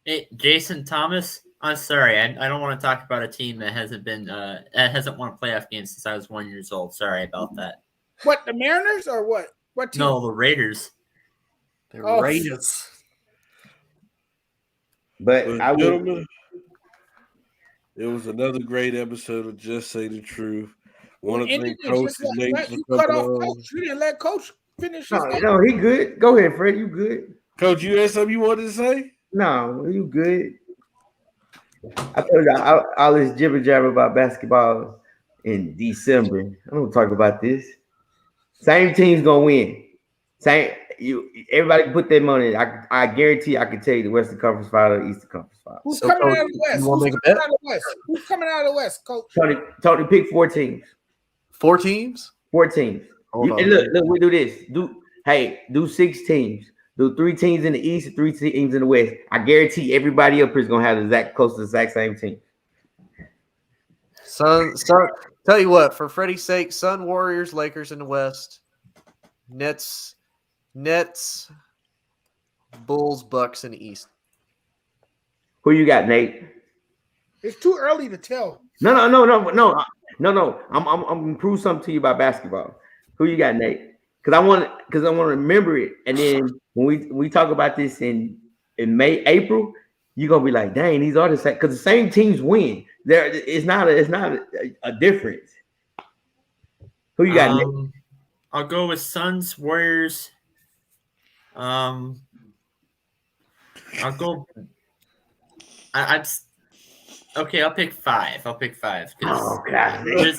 Speaker 5: Hey, Jason Thomas, I'm sorry, I don't want to talk about a team that hasn't won a playoff game since I was 1 year old. Sorry about that.
Speaker 1: What, the Mariners or what? What team?
Speaker 5: No, the Raiders.
Speaker 2: The Raiders.
Speaker 7: But I
Speaker 4: gentlemen, it was another great episode of Just Say the Truth. Want to thank Coach Nate for coming on.
Speaker 1: Coach. You didn't let Coach finish.
Speaker 7: No, he good. Go ahead, Fred. You good?
Speaker 4: Coach, you had something you wanted to say?
Speaker 7: No, you good. I told you all this jibber jabber about basketball in December. I don't talk about this. Same team's gonna win. Everybody can put their money. I guarantee I can tell you the Western Conference Final, Eastern Conference Final.
Speaker 1: Who's coming out of the West? Who's coming out of the West, Coach?
Speaker 7: Tony, pick 4 teams.
Speaker 2: 4 teams?
Speaker 7: 4 teams. Look, we do this. Do 6 teams. Do 3 teams in the East and 3 teams in the West. I guarantee everybody up here is gonna have close to the exact same team.
Speaker 2: Sun. Tell you what, for Freddie's sake, Sun, Warriors, Lakers in the West, Nets, Bulls, Bucks in the East.
Speaker 7: Who you got, Nate?
Speaker 1: It's too early to tell.
Speaker 7: No. I'm gonna prove something to you about basketball. Who you got, Nate? Because I want to remember it, and then when we talk about this in April, you're gonna be like, "Dang, these are the same." Because the same teams win. It's not a difference. Who you got, Nate?
Speaker 5: I'll go with Suns, Warriors. I'll go. I'll pick 5.
Speaker 7: Oh God!
Speaker 5: The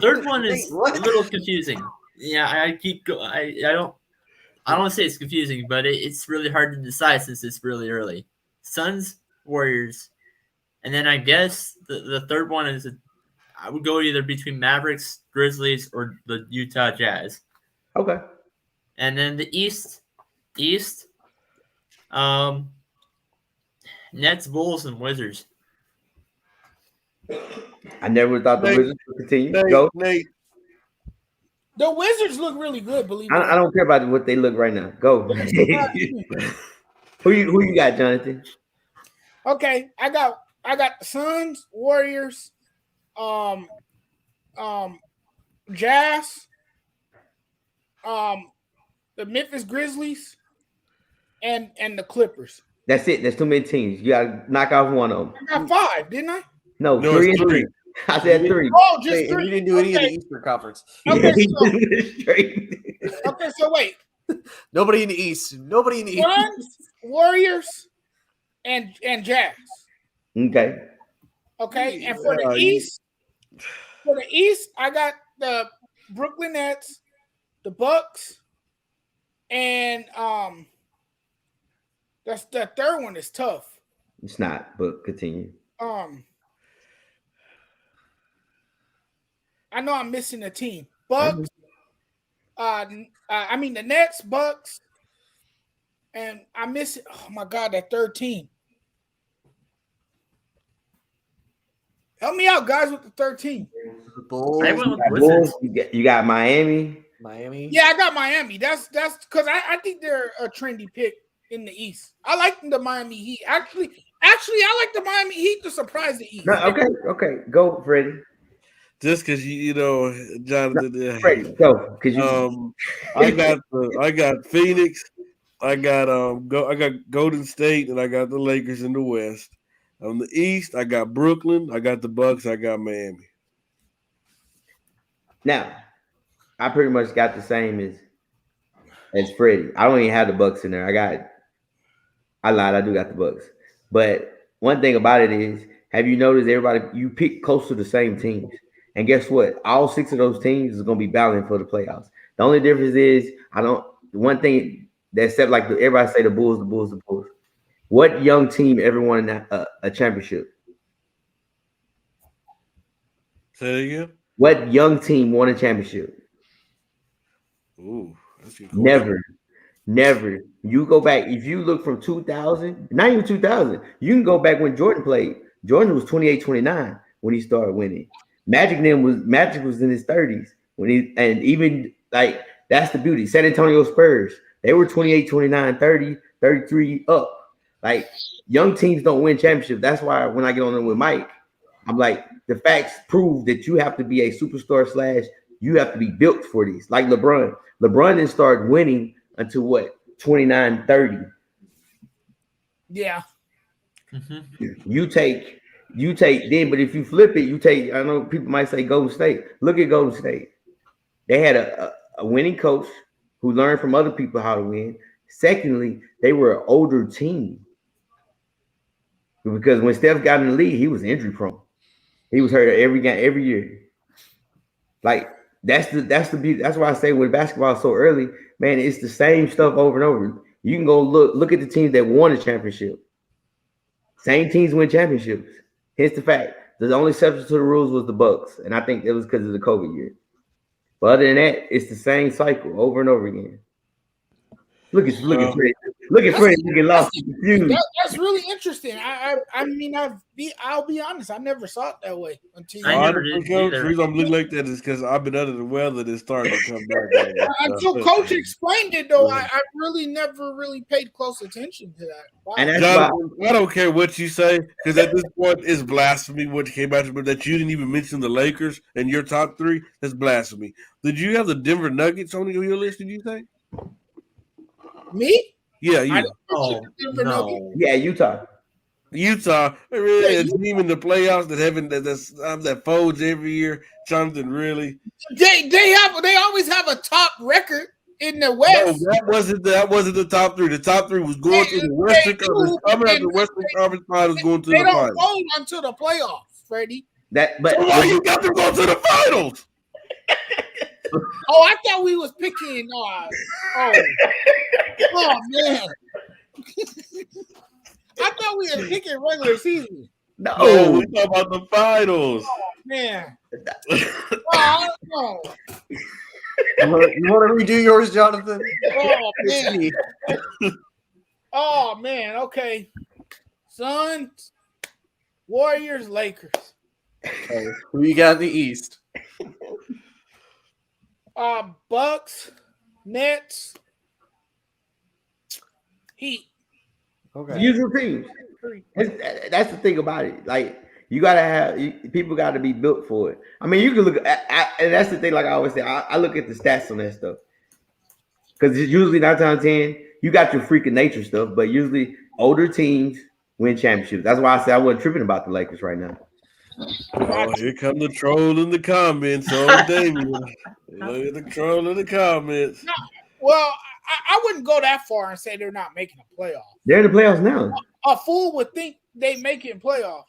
Speaker 5: third one is a little confusing. Yeah, I don't want to say it's confusing, but it's really hard to decide since it's really early. Suns, Warriors, and then I guess the third one is I would go either between Mavericks, Grizzlies, or the Utah Jazz.
Speaker 7: Okay.
Speaker 5: And then the East, Nets, Bulls, and Wizards.
Speaker 7: I never thought the
Speaker 4: Nate,
Speaker 7: Wizards would continue. Go.
Speaker 4: Nate,
Speaker 1: The Wizards look really good. Believe it or
Speaker 7: I don't care about what they look right now. Go. Who you got, Jonathan?
Speaker 1: Okay, I got the Suns, Warriors, Jazz, the Memphis Grizzlies, and the Clippers.
Speaker 7: That's it. There's too many teams. You gotta knock off one of them.
Speaker 1: I got 5, didn't I?
Speaker 7: No,
Speaker 4: No,
Speaker 7: 3
Speaker 4: it's
Speaker 7: and 3.
Speaker 4: 3.
Speaker 7: I said 3.
Speaker 1: Oh, just
Speaker 2: Wait, and
Speaker 1: 3.
Speaker 2: you didn't do any of the
Speaker 1: Okay.
Speaker 2: Eastern Conference.
Speaker 1: Okay,
Speaker 7: Straight.
Speaker 1: okay, so wait.
Speaker 2: Nobody in the East. Nobody in the East.
Speaker 1: Suns, Warriors, and Jazz.
Speaker 7: Okay.
Speaker 1: Okay, and for
Speaker 4: Yeah,
Speaker 1: the East, I got the Brooklyn Nets, the Bucks, and that's the third one is tough.
Speaker 7: It's not, but continue.
Speaker 1: I know I'm missing a team. Bucks, I mean the Nets, Bucks, and I miss it. Oh my God, that third team. Help me out, guys, with the third team.
Speaker 2: The Bulls,
Speaker 5: I went with
Speaker 7: Bulls,
Speaker 5: Wizards.
Speaker 7: you got Miami.
Speaker 2: Miami.
Speaker 1: Yeah, I got Miami. That's because I think they're a trendy pick in the East. I like the Miami Heat. Actually, I like the Miami Heat to surprise the East.
Speaker 7: No, okay. Go, Freddie.
Speaker 4: just because you know, Jonathan.
Speaker 7: Freddie, go. Cause you
Speaker 4: I got Phoenix. I got Golden State, and I got the Lakers in the West. On the East, I got Brooklyn. I got the Bucks. I got Miami.
Speaker 7: now, I pretty much got the same as Freddie. I don't even have the Bucks in there. I lied. I do got the Bucks. But one thing about it is, have you noticed everybody you pick close to the same teams? And guess what? All 6 of those teams is going to be battling for the playoffs. The only difference is one thing that except like everybody say the Bulls. What young team ever won a championship?
Speaker 4: Say it again.
Speaker 7: What young team won a championship?
Speaker 4: Ooh, that's a good question.
Speaker 7: Never. You go back. If you look from 2000, not even 2000, you can go back when Jordan played. Jordan was 28-29 when he started winning. Magic was in his 30s and even like that's the beauty. San Antonio Spurs, they were 28-29, 30, 33 up. Like young teams don't win championships. That's why when I get on there with Mike, I'm like, the facts prove that you have to be a superstar / you have to be built for these. Like LeBron. LeBron didn't start winning until what? 29, 30.
Speaker 1: Yeah.
Speaker 5: Mm-hmm.
Speaker 7: You take then, but if you flip it, you take, I know people might say Golden State. Look at Golden State. They had a winning coach who learned from other people how to win. Secondly, they were an older team. Because when Steph got in the league, he was injury prone. He was hurt every game, every year. Like that's the beauty. That's why I say when basketball is so early, man, it's the same stuff over and over. You can go look at the teams that won a championship. Same teams win championships. Hence the fact. The only exception to the rules was the Bucks, and I think it was because of the COVID year. But other than that, it's the same cycle over and over again. Look at Freddie. Look at Freddie looking lost.
Speaker 1: That's really interesting. I mean, I'll be honest. I never saw it that way until
Speaker 5: I never did
Speaker 4: The
Speaker 5: either.
Speaker 4: reason I'm looking like that is because I've been under the weather that's starting to come back.
Speaker 1: until Coach explained it. Though I really never really paid close attention to that. Wow.
Speaker 7: And that's why
Speaker 4: Jonathan, I don't care what you say because at this point it's blasphemy what came out but that you didn't even mention the Lakers in your top 3. That's blasphemy. Did you have the Denver Nuggets on your list? Did you think?
Speaker 1: Me?
Speaker 4: Yeah,
Speaker 1: I
Speaker 4: you.
Speaker 1: didn't
Speaker 5: Oh,
Speaker 1: mention the Denver Nuggets.
Speaker 5: no.
Speaker 7: yeah, Utah.
Speaker 4: Utah, really a team in the playoffs that folds every year. Jonathan, really?
Speaker 1: They always have a top record in the
Speaker 4: No,
Speaker 1: West.
Speaker 4: that wasn't the top 3. The top 3 was going to the Western Conference. Coming out the Western Conference Finals, going to
Speaker 1: They
Speaker 4: the
Speaker 1: don't
Speaker 4: finals.
Speaker 1: fold until the playoffs, Freddie.
Speaker 7: But
Speaker 4: So why you got to go to the finals?
Speaker 1: Oh, I thought we was picking. Oh man. I thought we were picking regular season.
Speaker 4: No,
Speaker 7: No,
Speaker 4: we talk about the finals.
Speaker 1: Man. I don't know.
Speaker 2: You want to redo yours, Jonathan?
Speaker 1: Oh man. Oh man. Okay. Suns, Warriors, Lakers.
Speaker 2: Who you got in the East?
Speaker 1: Bucks, Nets, Heat.
Speaker 2: Okay.
Speaker 7: usual teams. That's the thing about it. Like you gotta have people got to be built for it. I mean, you can look at, and that's the thing. Like I always say, I look at the stats on that stuff because it's usually 9 times 10. You got your freaking nature stuff, but usually older teams win championships. That's why I say I wasn't tripping about the Lakers right now.
Speaker 4: Oh, here come the troll in the comments. Oh, Damien. Look at the troll in the comments.
Speaker 1: Well, I wouldn't go that far and say they're not making a playoff.
Speaker 7: They're in the playoffs now.
Speaker 1: A fool would think they make it in playoffs.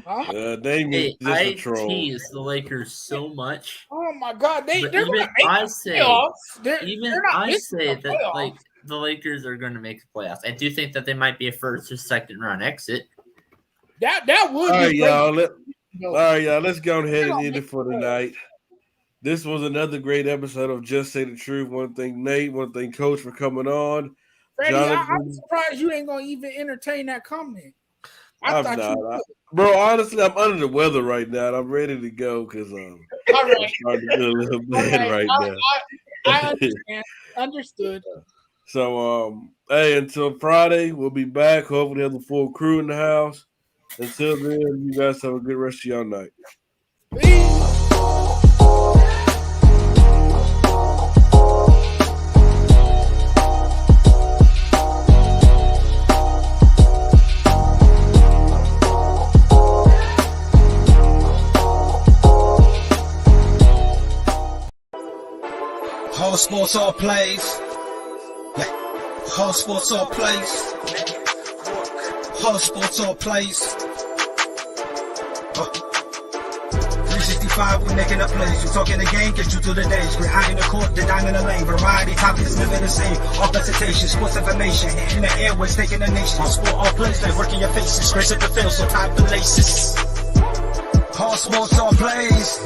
Speaker 1: Huh?
Speaker 4: Damien's just
Speaker 5: I
Speaker 4: a troll.
Speaker 5: tease the Lakers so much.
Speaker 1: Oh my God, they're
Speaker 5: But
Speaker 1: going to
Speaker 5: even
Speaker 1: make
Speaker 5: I
Speaker 1: the
Speaker 5: say,
Speaker 1: playoffs. They're not
Speaker 5: I
Speaker 1: missing
Speaker 5: say
Speaker 1: the
Speaker 5: that
Speaker 1: playoffs.
Speaker 5: like the Lakers are going to make the playoffs. I do think that they might be a first or second round exit.
Speaker 1: that would
Speaker 4: All right,
Speaker 1: be
Speaker 4: y'all.
Speaker 1: great.
Speaker 4: All right, y'all. Let's go ahead and end it for tonight. This was another great episode of Just Say the Truth. Want to thank Nate. Want to thank Coach for coming on.
Speaker 1: Freddie,
Speaker 4: Jonathan.
Speaker 1: I'm surprised you ain't going to even entertain that comment.
Speaker 4: I'm
Speaker 1: thought
Speaker 4: not.
Speaker 1: you would.
Speaker 4: Bro, honestly, I'm under the weather right now. And I'm ready to go because
Speaker 1: All
Speaker 4: I'm
Speaker 1: right.
Speaker 4: starting to feel a little bad right now.
Speaker 1: I understand. Understood.
Speaker 4: So, hey, until Friday, we'll be back. Hopefully, have the full crew in the house. Until then, you guys have a good rest of your night.
Speaker 1: Peace.
Speaker 3: Whole sports all plays. Yeah. Whole sports all plays. Whole sports all plays. 365, we making up plays. We talking the game, get you to the days. We're high in the court, the dime in the lane. Variety topics, living the same. All presentation, sports information. Hitting the airways, taking the nation. All sport, all plays, they working your faces. Grace at the field, so tie the laces. Whole sports all plays.